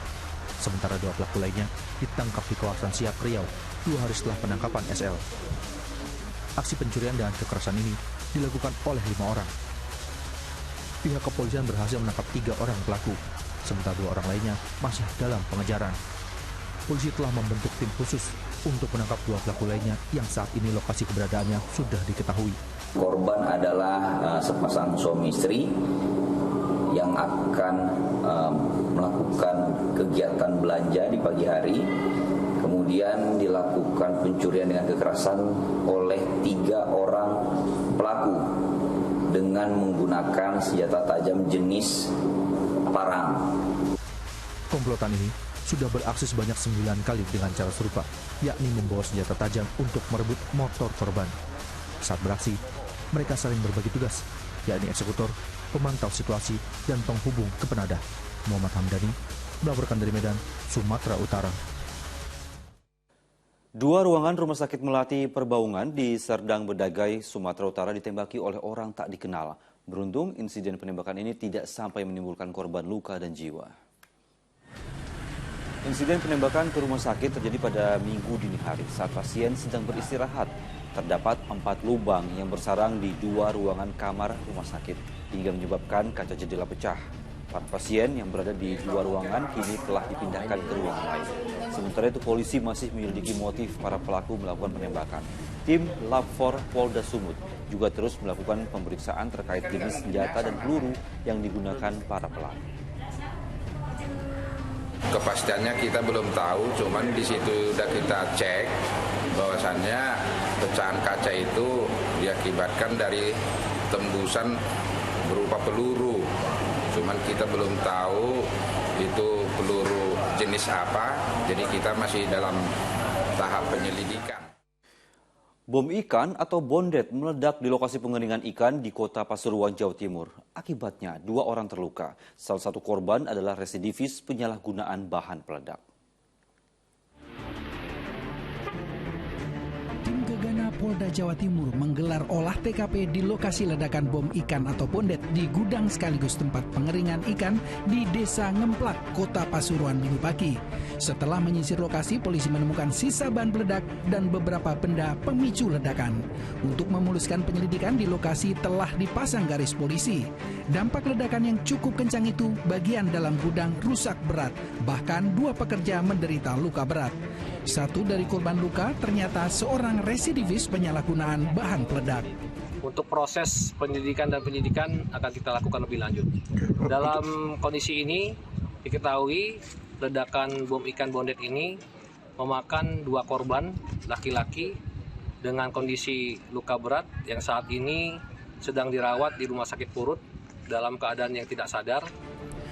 Sementara 2 pelaku lainnya ditangkap di kawasan Siak, Riau 2 hari setelah penangkapan SL. Aksi pencurian dan kekerasan ini dilakukan oleh 5 orang. Pihak kepolisian berhasil menangkap 3 orang pelaku, sementara 2 orang lainnya masih dalam pengejaran. Polisi telah membentuk tim khusus untuk menangkap 2 pelaku lainnya yang saat ini lokasi keberadaannya sudah diketahui. Korban adalah sepasang suami istri yang akan melakukan kegiatan belanja di pagi hari. Kemudian dilakukan pencurian dengan kekerasan oleh 3 orang pelaku dengan menggunakan senjata tajam jenis parang. Komplotan ini sudah beraksi sebanyak 9 kali dengan cara serupa, yakni membawa senjata tajam untuk merebut motor korban. Saat beraksi, mereka saling berbagi tugas, yakni eksekutor, pemantau situasi, dan penghubung ke penadah. Muhammad Hamdani melaporkan dari Medan, Sumatera Utara. 2 ruangan Rumah Sakit Melati Perbaungan di Serdang Bedagai, Sumatera Utara ditembaki oleh orang tak dikenal. Beruntung, insiden penembakan ini tidak sampai menimbulkan korban luka dan jiwa. Insiden penembakan ke rumah sakit terjadi pada Minggu dini hari saat pasien sedang beristirahat. Terdapat 4 lubang yang bersarang di 2 ruangan kamar rumah sakit hingga menyebabkan kaca jendela pecah. Para pasien yang berada di 2 ruangan kini telah dipindahkan ke ruangan lain. Sementara itu polisi masih menyelidiki motif para pelaku melakukan penembakan. Tim Lab 4 Polda Sumut juga terus melakukan pemeriksaan terkait jenis senjata dan peluru yang digunakan para pelaku. Kepastiannya kita belum tahu, cuman di situ sudah kita cek bahwasannya pecahan kaca itu diakibatkan dari tembusan berupa peluru. Cuman kita belum tahu itu peluru jenis apa, jadi kita masih dalam tahap penyelidikan. Bom ikan atau bondet meledak di lokasi pengeringan ikan di Kota Pasuruan, Jawa Timur. Akibatnya 2 orang terluka. Salah satu korban adalah residivis penyalahgunaan bahan peledak. Tim Gegana Polda Jawa Timur menggelar olah TKP di lokasi ledakan bom ikan atau bondet di gudang sekaligus tempat pengeringan ikan di Desa Ngemplak, Kota Pasuruan Minggu pagi. Setelah menyisir lokasi, polisi menemukan sisa bahan peledak dan beberapa benda pemicu ledakan. Untuk memuluskan penyelidikan, di lokasi telah dipasang garis polisi. Dampak ledakan yang cukup kencang itu, bagian dalam gudang rusak berat. Bahkan 2 pekerja menderita luka berat. Satu dari korban luka ternyata seorang residivis penyalahgunaan bahan peledak. Untuk proses penyelidikan dan penyidikan akan kita lakukan lebih lanjut. Dalam kondisi ini diketahui ledakan bom ikan bondet ini memakan 2 korban laki-laki dengan kondisi luka berat yang saat ini sedang dirawat di Rumah Sakit Purut dalam keadaan yang tidak sadar.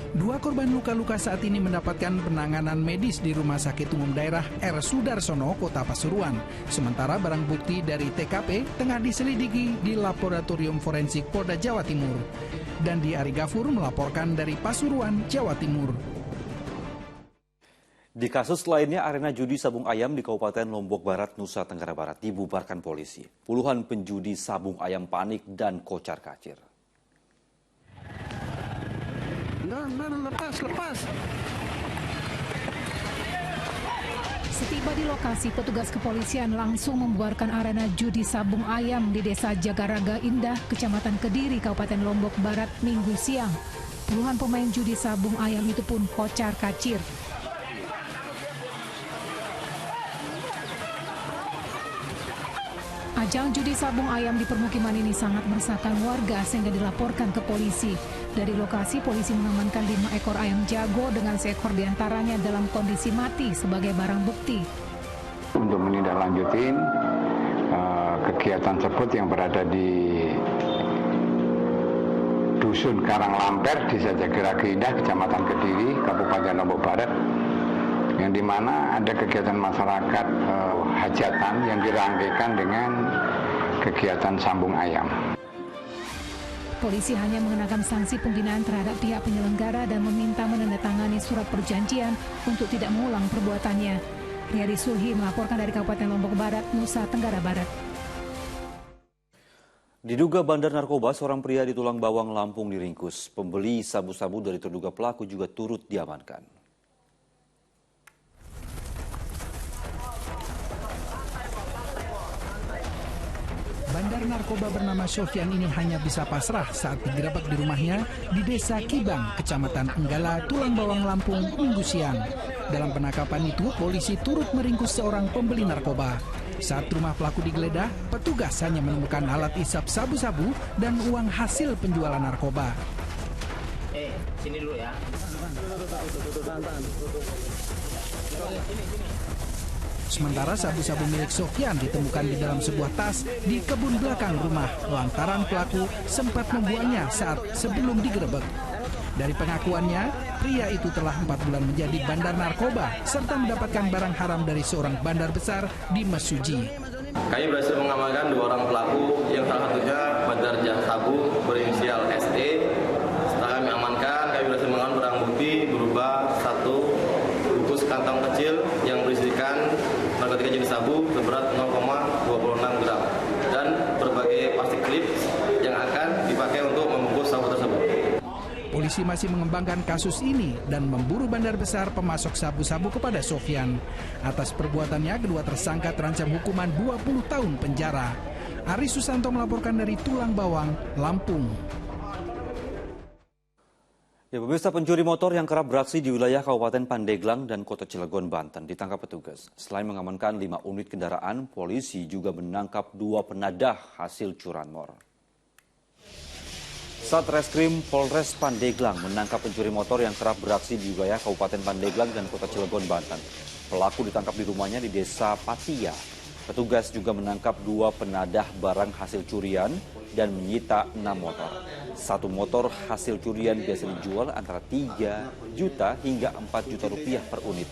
2 korban luka-luka saat ini mendapatkan penanganan medis di Rumah Sakit Umum Daerah R. Sudarsono, Kota Pasuruan. Sementara barang bukti dari TKP tengah diselidiki di Laboratorium Forensik Polda Jawa Timur. Dan di Ari Gafur melaporkan dari Pasuruan, Jawa Timur. Di kasus lainnya, arena judi sabung ayam di Kabupaten Lombok Barat, Nusa Tenggara Barat dibubarkan polisi. Puluhan penjudi sabung ayam panik dan kocar-kacir. Lepas. Setiba di lokasi, petugas kepolisian langsung membubarkan arena judi sabung ayam di Desa Jagaraga Indah, Kecamatan Kediri, Kabupaten Lombok Barat, Minggu siang. Puluhan pemain judi sabung ayam itu pun kocar-kacir. Ajang judi sabung ayam di permukiman ini sangat meresahkan warga sehingga dilaporkan ke polisi. Dari lokasi, polisi mengamankan 5 ekor ayam jago dengan seekor diantaranya dalam kondisi mati sebagai barang bukti. Untuk menindaklanjuti kegiatan tersebut yang berada di Dusun Karanglamper, Desa Jagaraga Indah, Kecamatan Kediri, Kabupaten Lombok Barat, yang dimana ada kegiatan masyarakat hajatan yang dirangkaikan dengan kegiatan sambung ayam. Polisi hanya mengenakan sanksi pembinaan terhadap pihak penyelenggara dan meminta menandatangani surat perjanjian untuk tidak mengulang perbuatannya. Riyadi Sulhi melaporkan dari Kabupaten Lombok Barat, Nusa Tenggara Barat. Diduga bandar narkoba, seorang pria di Tulang Bawang, Lampung diringkus. Pembeli sabu-sabu dari terduga pelaku juga turut diamankan. Bandar narkoba bernama Sofyan ini hanya bisa pasrah saat digerebek di rumahnya di Desa Kibang, Kecamatan Enggala, Tulang Bawang, Lampung, Minggu siang. Dalam penangkapan itu, polisi turut meringkus seorang pembeli narkoba. Saat rumah pelaku digeledah, petugas hanya menemukan alat isap sabu-sabu dan uang hasil penjualan narkoba. Sini dulu ya. Sementara sabu-sabu milik Sofyan ditemukan di dalam sebuah tas di kebun belakang rumah, lantaran pelaku sempat membuangnya saat sebelum digerebek. Dari pengakuannya, pria itu telah 4 bulan menjadi bandar narkoba serta mendapatkan barang haram dari seorang bandar besar di Mesuji. Kami berhasil mengamankan 2 orang pelaku, yang salah satunya bandar sabu berinisial SE. Setelah kami amankan, kami berhasil mengamankan barang bukti berupa 1 bungkus kantong kecil yang berisikan narkotika jenis sabu seberat 0,26 gram dan berbagai plastik klip yang akan dipakai untuk membungkus sabu tersebut. Polisi masih mengembangkan kasus ini dan memburu bandar besar pemasok sabu-sabu kepada Sofyan. Atas perbuatannya, kedua tersangka terancam hukuman 20 tahun penjara. Ari Susanto melaporkan dari Tulang Bawang, Lampung. Ya, pemirsa, pencuri motor yang kerap beraksi di wilayah Kabupaten Pandeglang dan Kota Cilegon, Banten ditangkap petugas. Selain mengamankan 5 unit kendaraan, polisi juga menangkap 2 penadah hasil curanmor. Satreskrim Polres Pandeglang menangkap pencuri motor yang kerap beraksi di wilayah Kabupaten Pandeglang dan Kota Cilegon, Banten. Pelaku ditangkap di rumahnya di Desa Patia. Petugas juga menangkap 2 penadah barang hasil curian dan menyita 6 motor. 1 motor hasil curian biasa dijual antara 3 juta hingga 4 juta rupiah per unit.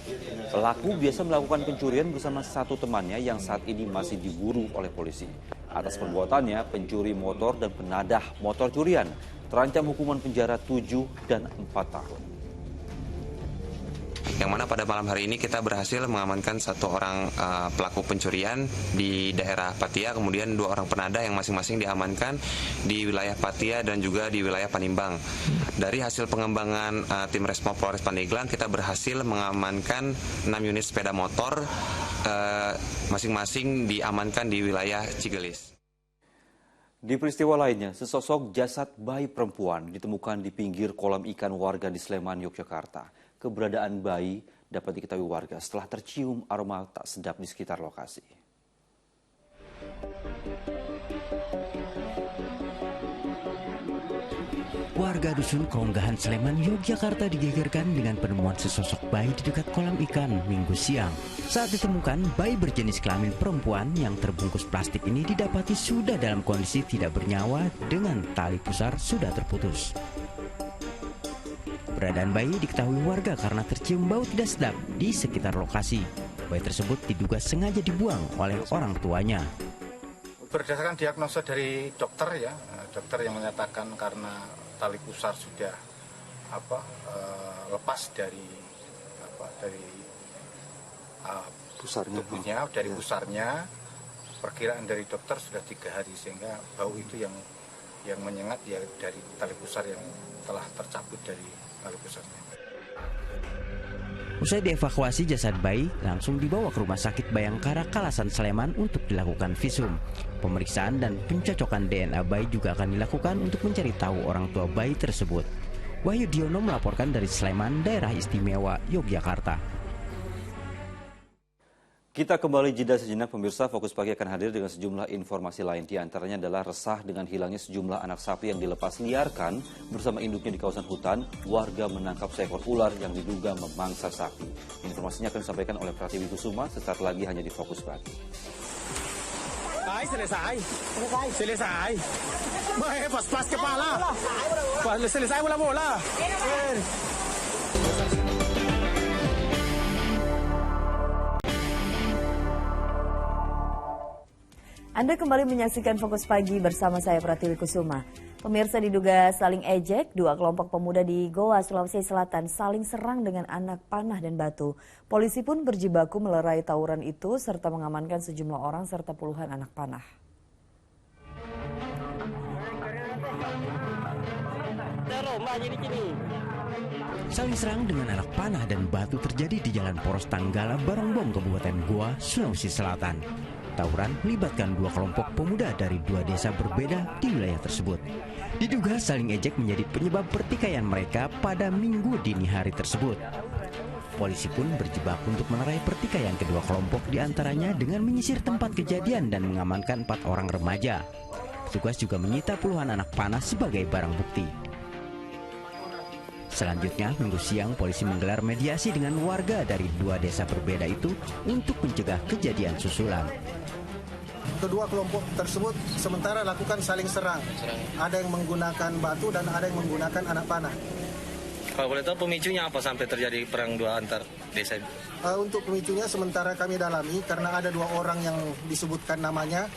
Pelaku biasa melakukan pencurian bersama 1 temannya yang saat ini masih diburu oleh polisi. Atas perbuatannya, pencuri motor dan penadah motor curian terancam hukuman penjara 7 dan 4 tahun. Yang yang mana pada malam hari ini kita berhasil mengamankan 1 orang pelaku pencurian di daerah Patia, kemudian 2 orang penadah yang masing-masing diamankan di wilayah Patia dan juga di wilayah Panimbang. Dari hasil pengembangan tim Resmo Polres Pandeglang, kita berhasil mengamankan 6 unit sepeda motor, masing-masing diamankan di wilayah Cigelis. Di peristiwa lainnya, sesosok jasad bayi perempuan ditemukan di pinggir kolam ikan warga di Sleman, Yogyakarta. Keberadaan bayi dapat diketahui warga setelah tercium aroma tak sedap di sekitar lokasi. Warga dusun Keronggahan Sleman, Yogyakarta digegerkan dengan penemuan sesosok bayi di dekat kolam ikan Minggu siang. Saat ditemukan, bayi berjenis kelamin perempuan yang terbungkus plastik ini didapati sudah dalam kondisi tidak bernyawa dengan tali pusar sudah terputus. Keberadaan bayi diketahui warga karena tercium bau tidak sedap di sekitar lokasi. Bayi tersebut diduga sengaja dibuang oleh orang tuanya. Berdasarkan diagnosa dari dokter dokter yang menyatakan karena tali pusar sudah lepas dari tubuhnya, dari pusarnya. Perkiraan dari dokter sudah 3 hari, sehingga bau itu yang menyengat ya dari tali pusar yang telah tercabut dari tali pusarnya. Usai dievakuasi, jasad bayi langsung dibawa ke Rumah Sakit Bayangkara Kalasan Sleman untuk dilakukan visum. Pemeriksaan dan pencocokan DNA bayi juga akan dilakukan untuk mencari tahu orang tua bayi tersebut. Wahyu Diono melaporkan dari Sleman, Daerah Istimewa Yogyakarta. Kita kembali jeda sejenak, pemirsa. Fokus Pagi akan hadir dengan sejumlah informasi lain. Di antaranya adalah resah dengan hilangnya sejumlah anak sapi yang dilepas liarkan bersama induknya di kawasan hutan. Warga menangkap seekor ular yang diduga memangsa sapi. Informasinya akan disampaikan oleh Pratiwi Kusuma sesaat lagi hanya di Fokus Pagi. Selesai. Pas kepala. Selesai bola. Anda kembali menyaksikan Fokus Pagi bersama saya Pratiwi Kusuma. Pemirsa, diduga saling ejek, 2 kelompok pemuda di Goa, Sulawesi Selatan saling serang dengan anak panah dan batu. Polisi pun berjibaku melerai tawuran itu serta mengamankan sejumlah orang serta puluhan anak panah. Saling serang dengan anak panah dan batu terjadi di Jalan Poros Tanggala, Barongbong, Kabupaten Goa, Sulawesi Selatan. Tawuran melibatkan 2 kelompok pemuda dari 2 desa berbeda di wilayah tersebut. Diduga saling ejek menjadi penyebab pertikaian mereka pada Minggu dini hari tersebut. Polisi pun berjibaku untuk melerai pertikaian kedua kelompok, diantaranya dengan menyisir tempat kejadian dan mengamankan 4 orang remaja. Petugas juga menyita puluhan anak panah sebagai barang bukti. Selanjutnya, Minggu siang polisi menggelar mediasi dengan warga dari 2 desa berbeda itu untuk mencegah kejadian susulan. Kedua kelompok tersebut sementara lakukan saling serang. Ada yang menggunakan batu dan ada yang menggunakan anak panah. Kalau boleh tahu pemicunya apa sampai terjadi perang 2 antar desa? Untuk pemicunya sementara kami dalami karena ada 2 orang yang disebutkan namanya.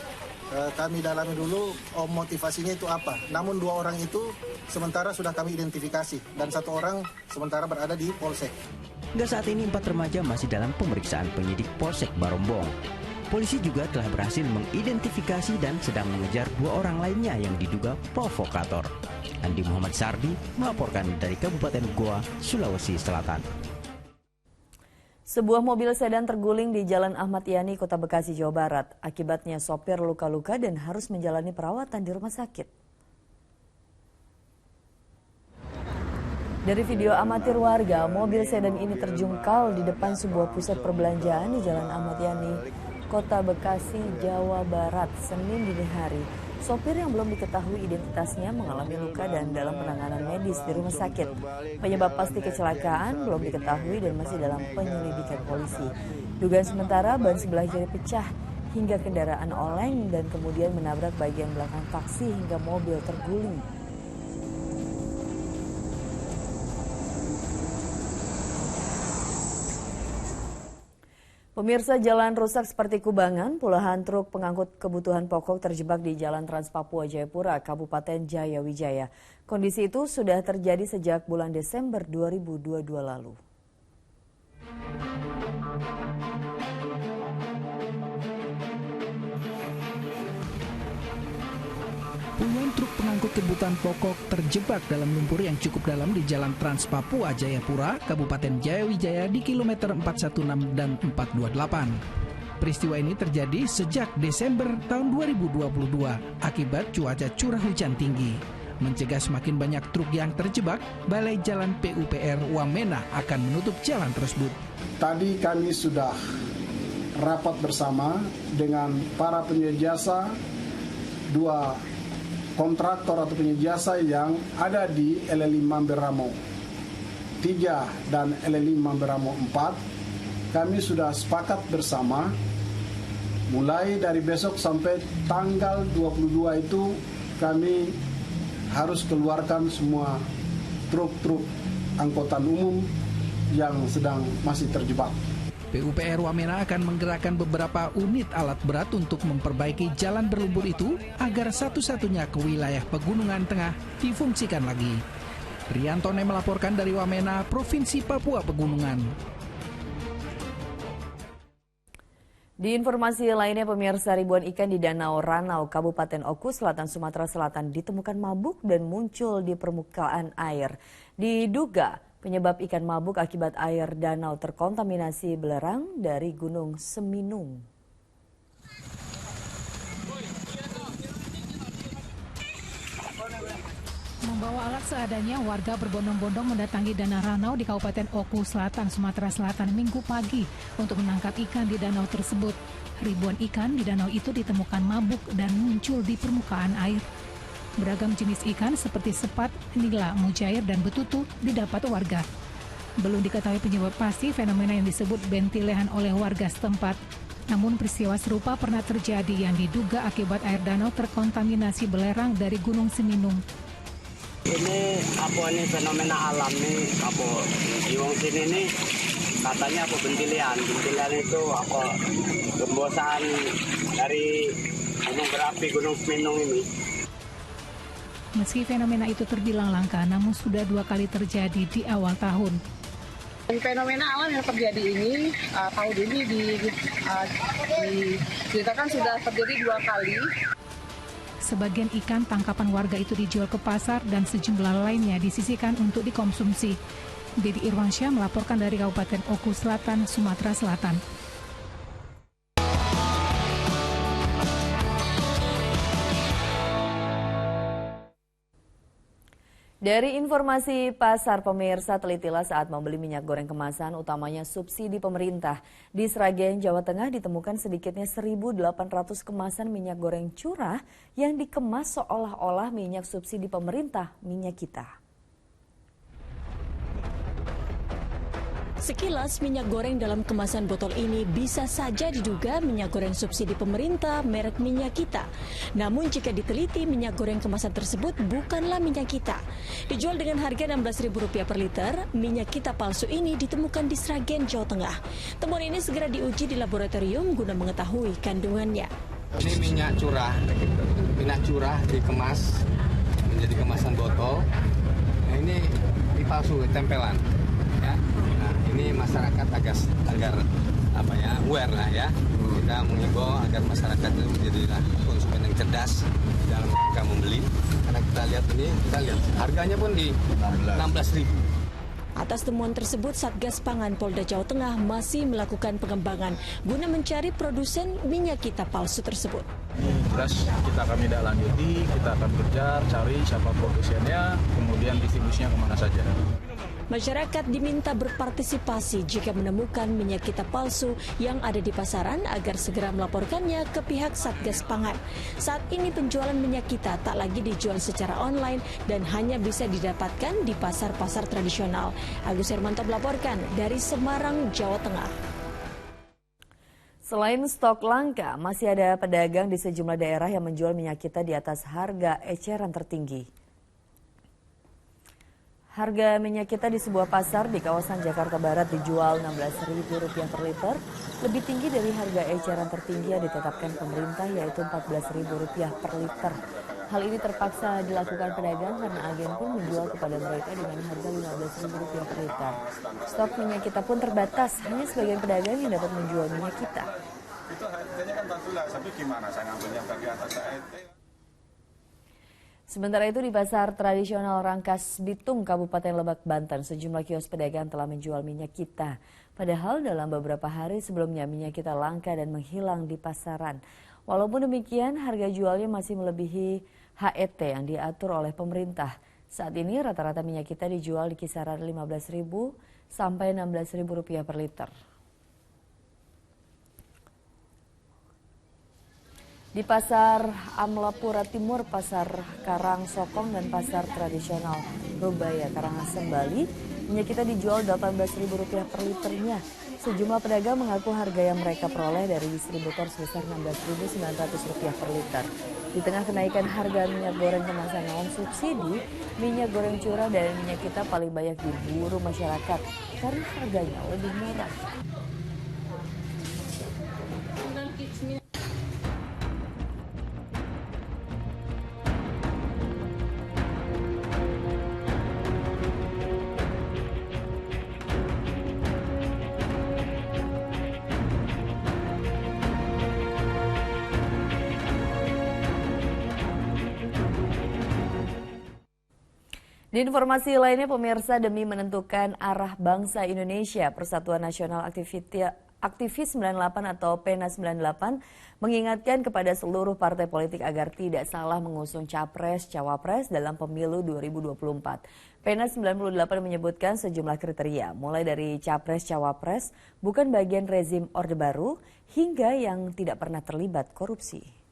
Kami dalami dulu motivasinya itu apa. Namun 2 orang itu sementara sudah kami identifikasi dan 1 orang sementara berada di Polsek. Hingga saat ini 4 remaja masih dalam pemeriksaan penyidik Polsek Barongbong. Polisi juga telah berhasil mengidentifikasi dan sedang mengejar 2 orang lainnya yang diduga provokator. Andi Muhammad Sardi melaporkan dari Kabupaten Goa, Sulawesi Selatan. Sebuah mobil sedan terguling di Jalan Ahmad Yani, Kota Bekasi, Jawa Barat. Akibatnya sopir luka-luka dan harus menjalani perawatan di rumah sakit. Dari video amatir warga, mobil sedan ini terjungkal di depan sebuah pusat perbelanjaan di Jalan Ahmad Yani, Kota Bekasi, Jawa Barat, Senin dini hari. Sopir yang belum diketahui identitasnya mengalami luka dan dalam penanganan medis di rumah sakit. Penyebab pasti kecelakaan belum diketahui dan masih dalam penyelidikan polisi. Dugaan sementara ban sebelah kiri pecah hingga kendaraan oleng dan kemudian menabrak bagian belakang taksi hingga mobil terguling. Pemirsa, jalan rusak seperti kubangan, puluhan truk pengangkut kebutuhan pokok terjebak di Jalan Trans Papua Jayapura, Kabupaten Jayawijaya. Kondisi itu sudah terjadi sejak bulan Desember 2022 lalu. Puluhan truk pengangkut kebutuhan pokok terjebak dalam lumpur yang cukup dalam di Jalan Trans Papua Jayapura, Kabupaten Jayawijaya di kilometer 416 dan 428. Peristiwa ini terjadi sejak Desember tahun 2022 akibat cuaca curah hujan tinggi. Mencegah semakin banyak truk yang terjebak, Balai Jalan PUPR Wamena akan menutup jalan tersebut. Tadi kami sudah rapat bersama dengan para penyedia jasa, 2 kontraktor atau penyedia jasa yang ada di LLI Mamberamo 3 dan LLI Mamberamo 4. Kami sudah sepakat bersama mulai dari besok sampai tanggal 22 itu kami harus keluarkan semua truk-truk angkutan umum yang sedang masih terjebak. PUPR Wamena akan menggerakkan beberapa unit alat berat untuk memperbaiki jalan berlumpur itu agar satu-satunya ke wilayah Pegunungan Tengah difungsikan lagi. Riantone melaporkan dari Wamena, Provinsi Papua Pegunungan. Di informasi lainnya, pemirsa, ribuan ikan di Danau Ranau, Kabupaten Oku Selatan, Sumatera Selatan ditemukan mabuk dan muncul di permukaan air. Diduga penyebab ikan mabuk akibat air danau terkontaminasi belerang dari Gunung Seminung. Membawa alat seadanya, warga berbondong-bondong mendatangi Danau Ranau di Kabupaten Oku Selatan, Sumatera Selatan Minggu pagi untuk menangkap ikan di danau tersebut. Ribuan ikan di danau itu ditemukan mabuk dan muncul di permukaan air. Beragam jenis ikan seperti sepat, nila, mujair, dan betutu didapat warga. Belum diketahui penyebab pasti fenomena yang disebut bentilehan oleh warga setempat. Namun peristiwa serupa pernah terjadi yang diduga akibat air danau terkontaminasi belerang dari Gunung Seminung. Ini fenomena alam nih, di wong sini nih katanya bentilehan itu gembosan dari gunung berapi Gunung Seminung ini. Meski fenomena itu terbilang langka, namun sudah 2 kali terjadi di awal tahun. Fenomena alam yang terjadi ini tahun ini diceritakan sudah terjadi 2 kali. Sebagian ikan tangkapan warga itu dijual ke pasar dan sejumlah lainnya disisihkan untuk dikonsumsi. Dedi Irwansyah melaporkan dari Kabupaten Oku Selatan, Sumatera Selatan. Dari informasi pasar, pemirsa, telitilah saat membeli minyak goreng kemasan, utamanya subsidi pemerintah. Di Sragen, Jawa Tengah ditemukan sedikitnya 1.800 kemasan minyak goreng curah yang dikemas seolah-olah minyak subsidi pemerintah, Minyak Kita. Sekilas, minyak goreng dalam kemasan botol ini bisa saja diduga minyak goreng subsidi pemerintah merek Minyak Kita. Namun jika diteliti, minyak goreng kemasan tersebut bukanlah Minyak Kita. Dijual dengan harga Rp16.000 per liter, Minyak Kita palsu ini ditemukan di Sragen, Jawa Tengah. Temuan ini segera diuji di laboratorium guna mengetahui kandungannya. Ini minyak curah dikemas menjadi kemasan botol. Nah, ini palsu, tempelan. Ya. Nah, ini masyarakat agar aware lah ya. Kita mengimbau agar masyarakat itu menjadilah konsumen yang cerdas dalam mereka membeli. Karena kita lihat harganya pun di 16.000. Atas temuan tersebut, Satgas Pangan Polda Jawa Tengah masih melakukan pengembangan guna mencari produsen minyak kita palsu tersebut. Jelas kita akan tindak lanjuti, kita akan kejar, cari siapa produsennya, kemudian distribusinya kemana saja. Masyarakat diminta berpartisipasi jika menemukan minyak kita palsu yang ada di pasaran agar segera melaporkannya ke pihak Satgas Pangan. Saat ini penjualan minyak kita tak lagi dijual secara online dan hanya bisa didapatkan di pasar-pasar tradisional. Agus Hermanto melaporkan dari Semarang, Jawa Tengah. Selain stok langka, masih ada pedagang di sejumlah daerah yang menjual minyak kita di atas harga eceran tertinggi. Harga minyak kita di sebuah pasar di kawasan Jakarta Barat dijual Rp16.000 per liter, lebih tinggi dari harga eceran tertinggi yang ditetapkan pemerintah yaitu Rp14.000 per liter. Hal ini terpaksa dilakukan pedagang karena agen pun menjual kepada mereka dengan harga Rp15.000 per liter. Stok minyak kita pun terbatas, hanya sebagian pedagang yang dapat menjual minyak kita. Itu harganya kan bagus, tapi gimana saya ngambilnya bagi atas saya. Sementara itu di pasar tradisional Rangkas Bitung, Kabupaten Lebak, Banten, sejumlah kios pedagang telah menjual minyak kita. Padahal dalam beberapa hari sebelumnya minyak kita langka dan menghilang di pasaran. Walaupun demikian, harga jualnya masih melebihi HET yang diatur oleh pemerintah. Saat ini rata-rata minyak kita dijual di kisaran Rp15.000 sampai Rp16.000 per liter. Di Pasar Amlapura Timur, Pasar Karang Sokong, dan Pasar Tradisional Rubaya Karangasem, Bali, minyak kita dijual Rp18.000 per liternya. Sejumlah pedagang mengaku harga yang mereka peroleh dari distributor sebesar Rp16.900 per liter. Di tengah kenaikan harga minyak goreng kemasan non-subsidi, minyak goreng curah dan minyak kita paling banyak diburu masyarakat karena harganya lebih murah. Di informasi lainnya, pemirsa, demi menentukan arah bangsa Indonesia, Persatuan Nasional Aktivis 98 atau PENA 98 mengingatkan kepada seluruh partai politik agar tidak salah mengusung capres-cawapres dalam pemilu 2024. PENA 98 menyebutkan sejumlah kriteria, mulai dari capres-cawapres bukan bagian rezim Orde Baru hingga yang tidak pernah terlibat korupsi.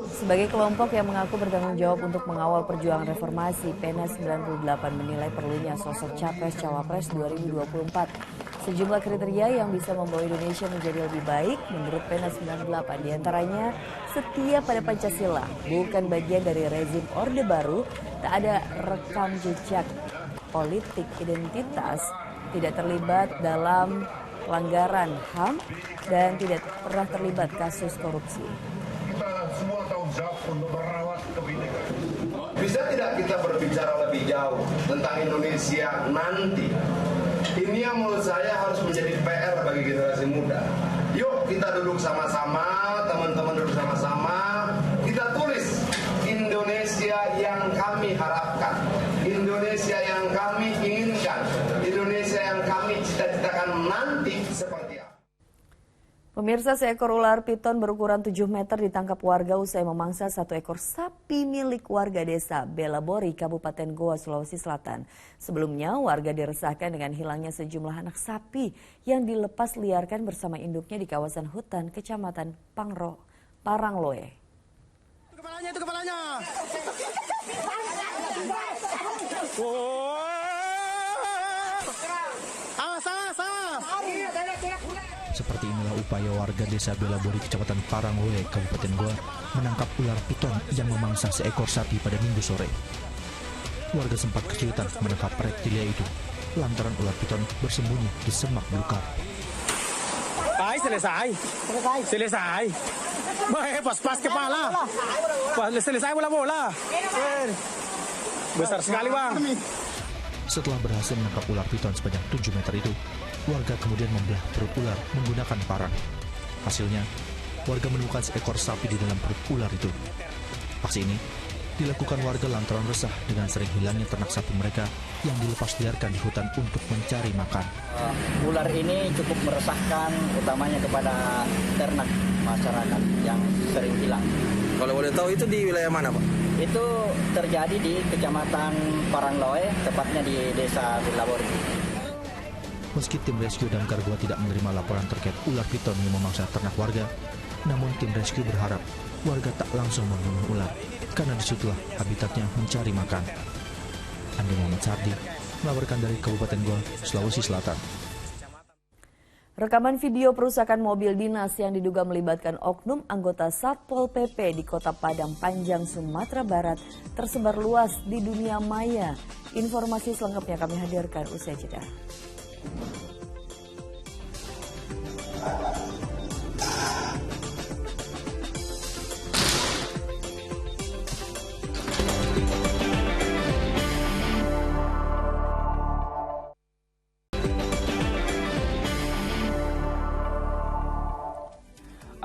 Sebagai kelompok yang mengaku bertanggung jawab untuk mengawal perjuangan reformasi, PENA 98 menilai perlunya sosok capres-cawapres 2024. Sejumlah kriteria yang bisa membawa Indonesia menjadi lebih baik menurut PENA 98, diantaranya setia pada Pancasila, bukan bagian dari rezim Orde Baru, tak ada rekam jejak politik identitas, tidak terlibat dalam pelanggaran HAM, dan tidak pernah terlibat kasus korupsi. Semua tanggung jawab untuk merawat kebinekaan. Bisa tidak kita berbicara lebih jauh tentang Indonesia nanti? Ini yang menurut saya harus menjadi PR bagi generasi muda. Yuk kita duduk sama-sama, teman-teman duduk sama-sama, kita tulis Indonesia yang kami harapkan, Indonesia yang kami inginkan, Indonesia yang kami cita-citakan nanti seperti apa. Pemirsa, seekor ular piton berukuran 7 meter ditangkap warga usai memangsa satu ekor sapi milik warga desa Belabori, Kabupaten Goa, Sulawesi Selatan. Sebelumnya, warga diresahkan dengan hilangnya sejumlah anak sapi yang dilepas liarkan bersama induknya di kawasan hutan Kecamatan Parangloe. Itu kepalanya. Seperti inilah upaya warga desa Belabori, Kecamatan Parangloe, Kabupaten Goa, menangkap ular piton yang memangsa seekor sapi pada Minggu sore. Warga sempat kesulitan menangkap reptilia itu, lantaran ular piton bersembunyi di semak belukar. Selesai. Pas kepala. Selesai bola. Besar sekali, Bang. Setelah berhasil menangkap ular piton sepanjang 7 meter itu, warga kemudian membelah perut ular menggunakan parang. Hasilnya, warga menemukan seekor sapi di dalam perut ular itu. Aksi ini dilakukan warga lantaran resah dengan sering hilangnya ternak sapi mereka yang dilepas liarkan di hutan untuk mencari makan. Ular ini cukup meresahkan, utamanya kepada ternak masyarakat yang sering hilang. Kalau boleh tahu itu di wilayah mana, Pak? Itu terjadi di Kecamatan Parangloe, tepatnya di Desa Belabori. Meski tim rescue damkar Goa tidak menerima laporan terkait ular piton yang memangsa ternak warga, namun tim rescue berharap warga tak langsung membunuh ular, karena disitulah habitatnya mencari makan. Andi Muhammad Sardi melaporkan dari Kabupaten Goa, Sulawesi Selatan. Rekaman video perusakan mobil dinas yang diduga melibatkan oknum anggota Satpol PP di Kota Padang Panjang, Sumatera Barat tersebar luas di dunia maya. Informasi selengkapnya kami hadirkan usai jeda.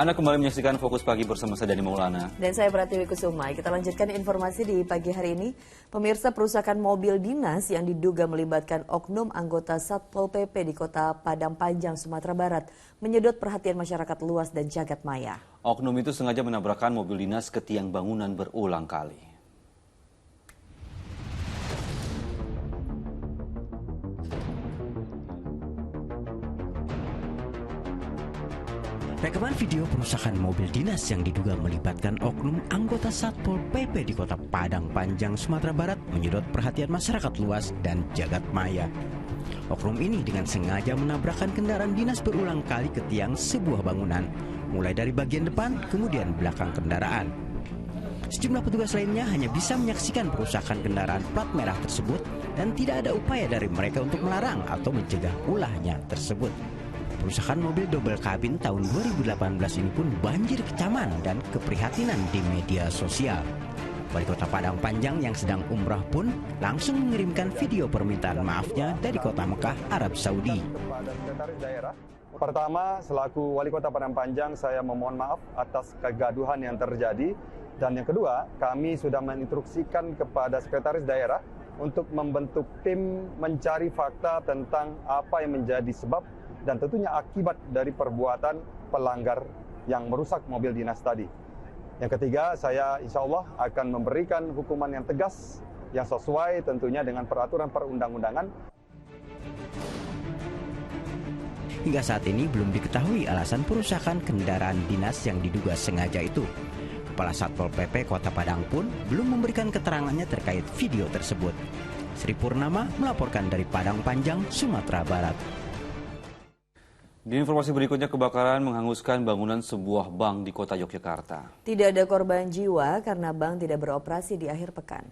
Anda kembali menyaksikan Fokus Pagi bersama saya Dani Maulana. Dan saya Pratiwi Kusuma. Kita lanjutkan informasi di pagi hari ini. Pemirsa, perusakan mobil dinas yang diduga melibatkan oknum anggota Satpol PP di Kota Padang Panjang, Sumatera Barat menyedot perhatian masyarakat luas dan jagat maya. Oknum itu sengaja menabrakkan mobil dinas ke tiang bangunan berulang kali. Rekaman video perusakan mobil dinas yang diduga melibatkan oknum anggota Satpol PP di Kota Padang Panjang, Sumatera Barat menyedot perhatian masyarakat luas dan jagat maya. Oknum ini dengan sengaja menabrakkan kendaraan dinas berulang kali ke tiang sebuah bangunan, mulai dari bagian depan kemudian belakang kendaraan. Sejumlah petugas lainnya hanya bisa menyaksikan perusakan kendaraan plat merah tersebut dan tidak ada upaya dari mereka untuk melarang atau mencegah ulahnya tersebut. Perusakan mobil double kabin tahun 2018 ini pun banjir kecaman dan keprihatinan di media sosial. Wali Kota Padang Panjang yang sedang umrah pun langsung mengirimkan video permintaan maafnya dari Kota Mekah, Arab Saudi. Kepada Sekretaris Daerah, pertama selaku Wali Kota Padang Panjang saya memohon maaf atas kegaduhan yang terjadi. Dan yang kedua, kami sudah menginstruksikan kepada Sekretaris Daerah untuk membentuk tim mencari fakta tentang apa yang menjadi sebab dan tentunya akibat dari perbuatan pelanggar yang merusak mobil dinas tadi. Yang ketiga, saya insya Allah akan memberikan hukuman yang tegas, yang sesuai tentunya dengan peraturan perundang-undangan. Hingga saat ini belum diketahui alasan perusakan kendaraan dinas yang diduga sengaja itu. Kepala Satpol PP Kota Padang pun belum memberikan keterangannya terkait video tersebut. Sri Purnama melaporkan dari Padang Panjang, Sumatera Barat. Di informasi berikutnya, kebakaran menghanguskan bangunan sebuah bank di Kota Yogyakarta. Tidak ada korban jiwa karena bank tidak beroperasi di akhir pekan.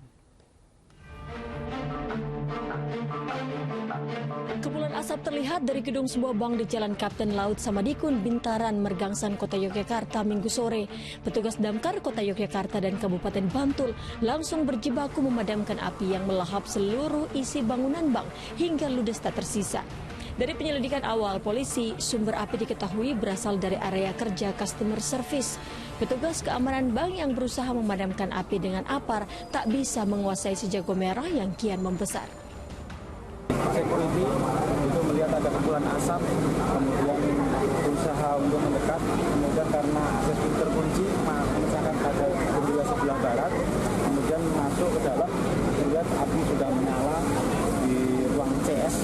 Kepulan asap terlihat dari gedung sebuah bank di Jalan Kapten Laut Samadikun, Bintaran, Mergangsan, Kota Yogyakarta Minggu sore. Petugas damkar Kota Yogyakarta dan Kabupaten Bantul langsung berjibaku memadamkan api yang melahap seluruh isi bangunan bank hingga ludes tak tersisa. Dari penyelidikan awal polisi, sumber api diketahui berasal dari area kerja customer service. Petugas keamanan bank yang berusaha memadamkan api dengan apar tak bisa menguasai si jago merah yang kian membesar. Security itu melihat ada kepulan asap, kemudian berusaha untuk mendekat, kemudian karena akses pintu terkunci, misalkan ada jendela sebelah barat, kemudian masuk ke dalam, melihat api sudah menyala di ruang CS.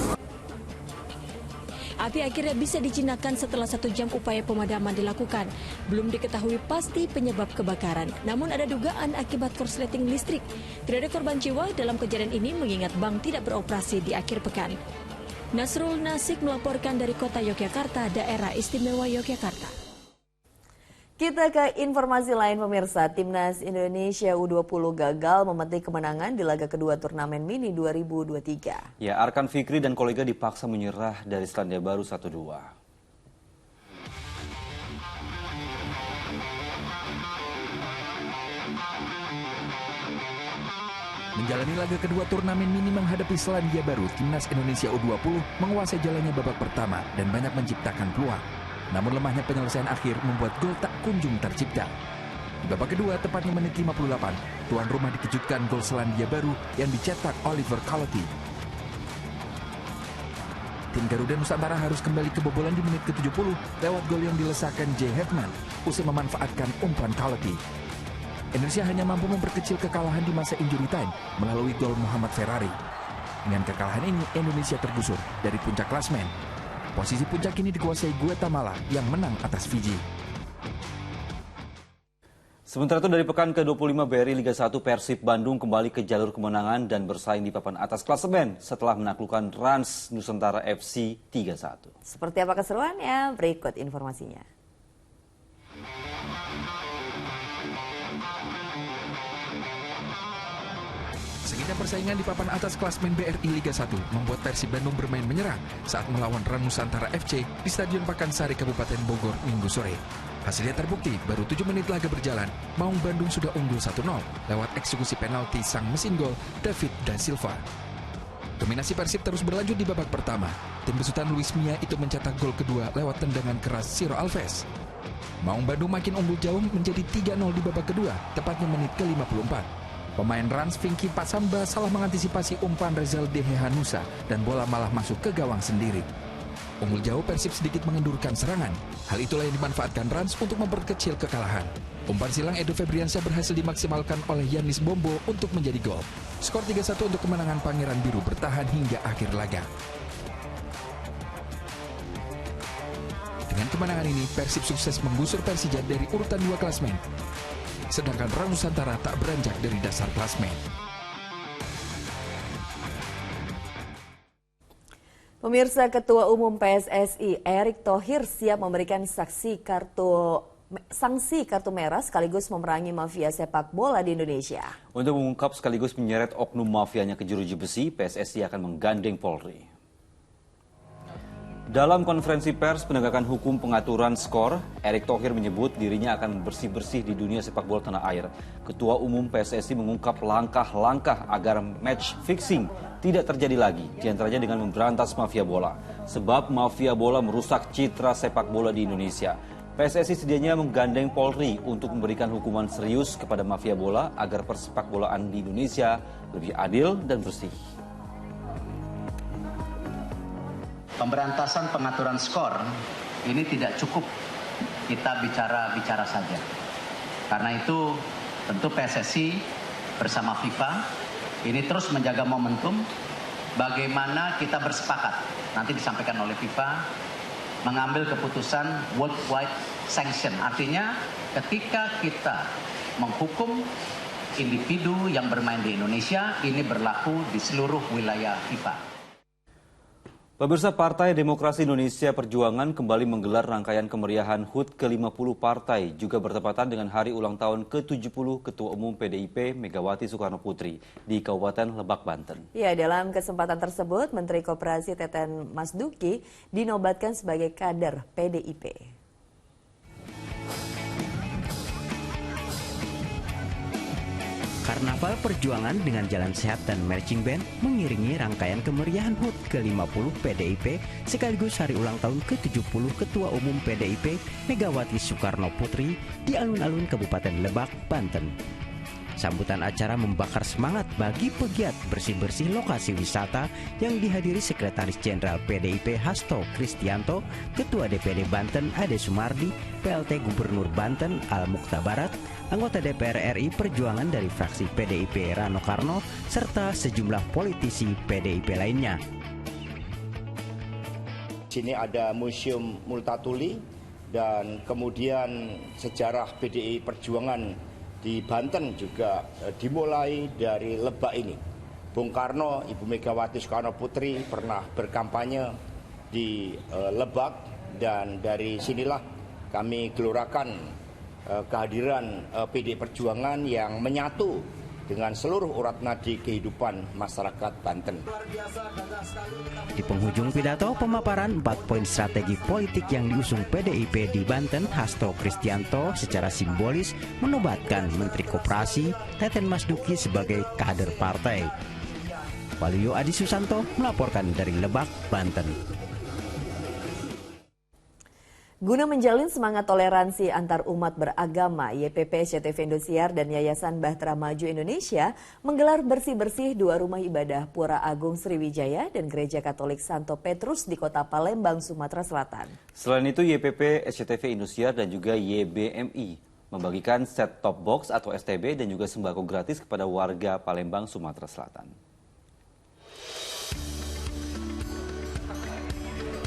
Api akhirnya bisa dijinakan setelah 1 jam upaya pemadaman dilakukan. Belum diketahui pasti penyebab kebakaran, namun ada dugaan akibat korsleting listrik. Tidak ada korban jiwa dalam kejadian ini mengingat bank tidak beroperasi di akhir pekan. Nasrul Nasik melaporkan dari Kota Yogyakarta, Daerah Istimewa Yogyakarta. Kita ke informasi lain, pemirsa. Timnas Indonesia U20 gagal memetik kemenangan di laga kedua turnamen mini 2023. Ya, Arkan Fikri dan kolega dipaksa menyerah dari Selandia Baru 1-2. Menjalani laga kedua turnamen mini menghadapi Selandia Baru, Timnas Indonesia U20 menguasai jalannya babak pertama dan banyak menciptakan peluang. Namun lemahnya penyelesaian akhir membuat gol tak kunjung tercipta. Di babak kedua, tepatnya menit 58, tuan rumah dikejutkan gol Selandia Baru yang dicetak Oliver Kalotti. Tim Garuda Nusantara harus kembali kebobolan di menit ke-70 lewat gol yang dilesakan J. Hetman usai memanfaatkan umpan Kalotti. Indonesia hanya mampu memperkecil kekalahan di masa injury time melalui gol Muhammad Ferrari. Dengan kekalahan ini, Indonesia tergusur dari puncak klasmen. Posisi puncak ini dikuasai Guatemala yang menang atas Fiji. Sementara itu dari pekan ke-25 BRI Liga 1, Persib Bandung kembali ke jalur kemenangan dan bersaing di papan atas klasemen setelah menaklukkan Rans Nusantara FC 3-1. Seperti apa keseruannya? Berikut informasinya. Sengitnya persaingan di papan atas klasmen BRI Liga 1 membuat Persib Bandung bermain menyerang saat melawan Rans Nusantara FC di Stadion Pakansari Kabupaten Bogor Minggu sore. Hasilnya terbukti, baru 7 menit laga berjalan, Maung Bandung sudah unggul 1-0 lewat eksekusi penalti sang mesin gol David Da Silva. Dominasi Persib terus berlanjut di babak pertama. Tim besutan Luis Mia itu mencetak gol kedua lewat tendangan keras Ciro Alves. Maung Bandung makin unggul jauh menjadi 3-0 di babak kedua, tepatnya menit ke-54. Pemain Rans Vinky Pasamba salah mengantisipasi umpan Rezal Dehehanusa dan bola malah masuk ke gawang sendiri. Unggul jauh, Persib sedikit mengendurkan serangan. Hal itulah yang dimanfaatkan Rans untuk memperkecil kekalahan. Umpan silang Edo Febriansyah berhasil dimaksimalkan oleh Yanis Bombo untuk menjadi gol. Skor 3-1 untuk kemenangan Pangeran Biru bertahan hingga akhir laga. Dengan kemenangan ini, Persib sukses menggusur Persija dari urutan 2 klasmen. Sedangkan Rans Nusantara tak beranjak dari dasar klasmen. Pemirsa, Ketua Umum PSSI Erick Thohir siap memberikan sanksi kartu merah sekaligus memerangi mafia sepak bola di Indonesia. Untuk mengungkap sekaligus menyeret oknum mafianya ke jeruji besi, PSSI akan menggandeng Polri. Dalam konferensi pers penegakan hukum pengaturan skor, Erick Thohir menyebut dirinya akan bersih-bersih di dunia sepak bola tanah air. Ketua Umum PSSI mengungkap langkah-langkah agar match fixing tidak terjadi lagi, diantaranya dengan memberantas mafia bola. Sebab mafia bola merusak citra sepak bola di Indonesia. PSSI sedianya menggandeng Polri untuk memberikan hukuman serius kepada mafia bola agar persepak bolaan di Indonesia lebih adil dan bersih. Pemberantasan pengaturan skor ini tidak cukup kita bicara saja. Karena itu tentu PSSI bersama FIFA ini terus menjaga momentum bagaimana kita bersepakat, nanti disampaikan oleh FIFA, mengambil keputusan worldwide sanction. Artinya ketika kita menghukum individu yang bermain di Indonesia, ini berlaku di seluruh wilayah FIFA. Pemirsa, Partai Demokrasi Indonesia Perjuangan kembali menggelar rangkaian kemeriahan HUT ke-50 partai, juga bertepatan dengan hari ulang tahun ke-70 Ketua Umum PDIP Megawati Soekarno Putri di Kabupaten Lebak, Banten. Ya, dalam kesempatan tersebut, Menteri Koperasi Teten Mas Duki dinobatkan sebagai kader PDIP. Karnaval Perjuangan dengan jalan sehat dan marching band mengiringi rangkaian kemeriahan HUT ke-50 PDIP sekaligus hari ulang tahun ke-70 Ketua Umum PDIP Megawati Soekarno Putri di alun-alun Kabupaten Lebak, Banten. Sambutan acara membakar semangat bagi pegiat bersih-bersih lokasi wisata yang dihadiri Sekretaris Jenderal PDIP Hasto Kristianto, Ketua DPD Banten Ade Sumardi, PLT Gubernur Banten Al Mukhtabarat, anggota DPR RI Perjuangan dari fraksi PDIP Rano Karno, serta sejumlah politisi PDIP lainnya. Sini ada Museum Multatuli dan kemudian sejarah PDI Perjuangan di Banten juga dimulai dari Lebak ini. Bung Karno, Ibu Megawati Soekarno Putri pernah berkampanye di Lebak dan dari sinilah kami gelorakan kehadiran PDI Perjuangan yang menyatu dengan seluruh urat nadi kehidupan masyarakat Banten. Di penghujung pidato pemaparan 4 poin strategi politik yang diusung PDIP di Banten, Hasto Kristianto secara simbolis menobatkan Menteri Koperasi Teten Mas Duki sebagai kader partai. Waluyo Adi Susanto melaporkan dari Lebak, Banten. Guna menjalin semangat toleransi antar umat beragama, YPP SCTV Indosiar dan Yayasan Bahtera Maju Indonesia menggelar bersih-bersih 2 rumah ibadah Pura Agung Sriwijaya dan Gereja Katolik Santo Petrus di Kota Palembang, Sumatera Selatan. Selain itu, YPP SCTV Indosiar dan juga YBMI membagikan set top box atau STB dan juga sembako gratis kepada warga Palembang, Sumatera Selatan.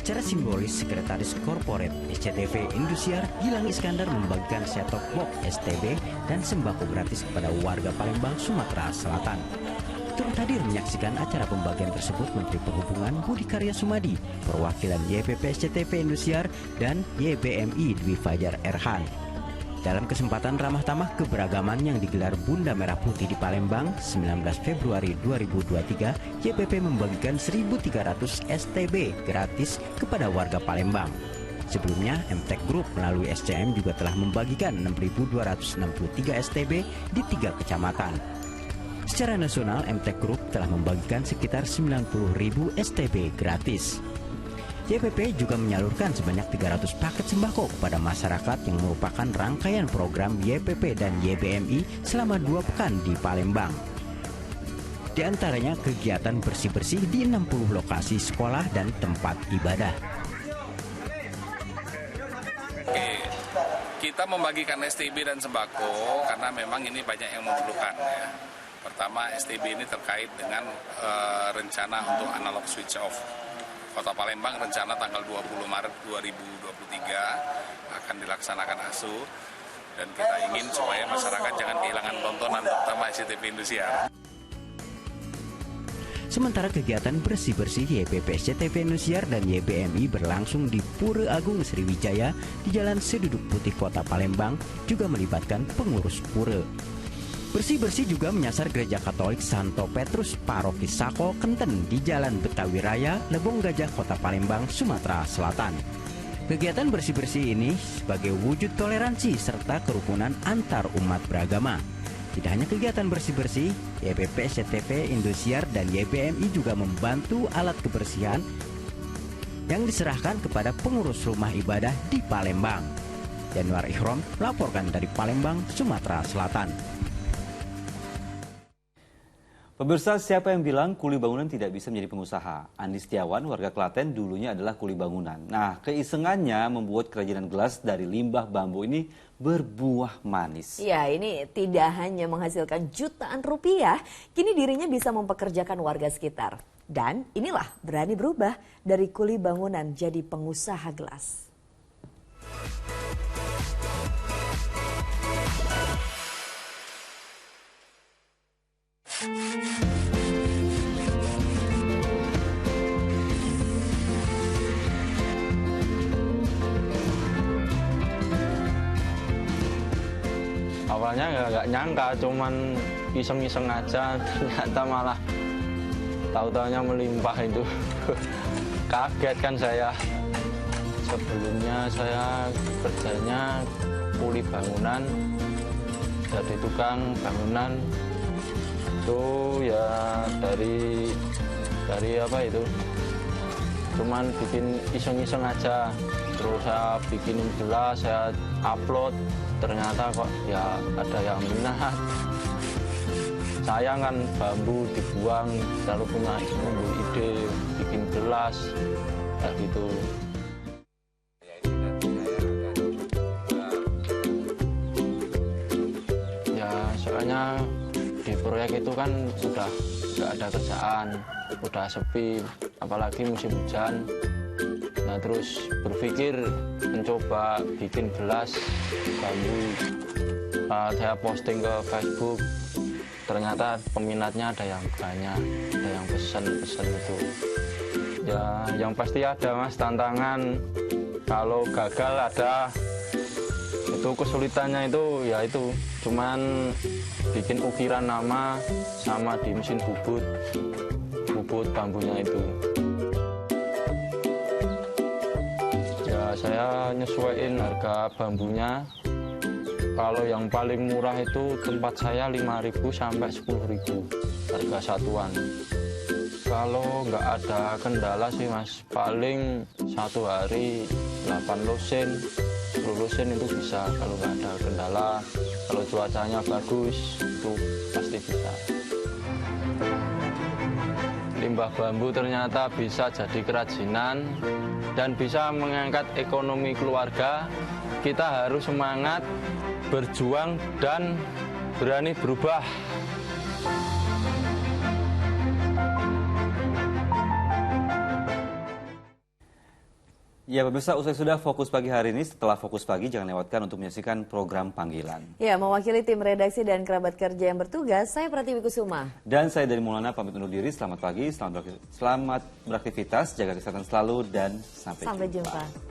Secara simbolis, Sekretaris Korporat SCTV Indosiar Gilang Iskandar membagikan set-top box STB dan sembako gratis kepada warga Palembang, Sumatera Selatan. Turut hadir menyaksikan acara pembagian tersebut Menteri Perhubungan Budi Karya Sumadi, perwakilan YPP SCTV Indosiar dan YBMI Dwi Fajar Erhan. Dalam kesempatan ramah tamah keberagaman yang digelar Bunda Merah Putih di Palembang 19 Februari 2023, YPP membagikan 1.300 STB gratis kepada warga Palembang. Sebelumnya, MTEK Group melalui SCM juga telah membagikan 6.263 STB di 3 kecamatan. Secara nasional, MTEK Group telah membagikan sekitar 90.000 STB gratis. YPP juga menyalurkan sebanyak 300 paket sembako kepada masyarakat yang merupakan rangkaian program YPP dan YBMI selama 2 pekan di Palembang. Di antaranya kegiatan bersih-bersih di 60 lokasi sekolah dan tempat ibadah. Kita membagikan STB dan sembako karena memang ini banyak yang memerlukan. Ya. Pertama, STB ini terkait dengan rencana untuk analog switch off. Kota Palembang rencana tanggal 20 Maret 2023 akan dilaksanakan ASU, dan kita ingin supaya masyarakat jangan kehilangan tontonan, terutama SCTV Indosiar. Sementara kegiatan bersih-bersih YPP SCTV Indosiar dan YBMI berlangsung di Pura Agung Sriwijaya di Jalan Seduduk Putih Kota Palembang, juga melibatkan pengurus pura. Bersih-bersih juga menyasar Gereja Katolik Santo Petrus Paroki Sako Kenten di Jalan Betawi Raya, Lebong Gajah, Kota Palembang, Sumatera Selatan. Kegiatan bersih-bersih ini sebagai wujud toleransi serta kerukunan antar umat beragama. Tidak hanya kegiatan bersih-bersih, YPP SCTV Indosiar dan YBMI juga membantu alat kebersihan yang diserahkan kepada pengurus rumah ibadah di Palembang. Januar Ikhrom melaporkan dari Palembang, Sumatera Selatan. Pemirsa, siapa yang bilang kuli bangunan tidak bisa menjadi pengusaha? Andi Setiawan, warga Klaten, dulunya adalah kuli bangunan. Nah, keisengannya membuat kerajinan gelas dari limbah bambu ini berbuah manis. Ya, ini tidak hanya menghasilkan jutaan rupiah, kini dirinya bisa mempekerjakan warga sekitar. Dan inilah berani berubah dari kuli bangunan jadi pengusaha gelas. Awalnya nggak nyangka, cuman iseng-iseng aja, ternyata malah tahu-taunya melimpah itu. Kaget kan saya. Sebelumnya saya kerjanya kuli bangunan, jadi tukang bangunan. Itu ya dari apa itu, cuman bikin iseng-iseng aja. Terus saya bikinin gelas, saya upload, ternyata kok ya ada yang minat. Sayang kan bambu dibuang, lalu punya ide bikin gelas kayak gitu. Ya soalnya di proyek itu kan udah nggak ada kerjaan, udah sepi, apalagi musim hujan. Nah terus berpikir mencoba bikin gelas bambu. Saya posting ke Facebook, ternyata peminatnya ada yang banyak, ada yang pesen itu. Ya yang pasti ada mas tantangan, kalau gagal ada. Itu kesulitannya itu ya itu, cuman bikin ukiran nama sama di mesin bubut bambunya itu. Ya saya nyesuaiin harga bambunya. Kalau yang paling murah itu tempat saya 5.000 sampai 10.000 harga satuan. Kalau nggak ada kendala sih mas, paling satu hari 8 lusin, 10 lusin itu bisa kalau nggak ada kendala. Kalau cuacanya bagus itu pasti bisa. Limbah bambu ternyata bisa jadi kerajinan dan bisa mengangkat ekonomi keluarga. Kita harus semangat, berjuang, dan berani berubah. Ya pemirsa, usai sudah Fokus Pagi hari ini. Setelah Fokus Pagi, jangan lewatkan untuk menyaksikan program Panggilan. Ya, mewakili tim redaksi dan kerabat kerja yang bertugas, saya Pratiwi Kusuma. Dan saya dari Maulana pamit undur diri. Selamat pagi, selamat beraktivitas, jaga kesehatan selalu, dan sampai jumpa.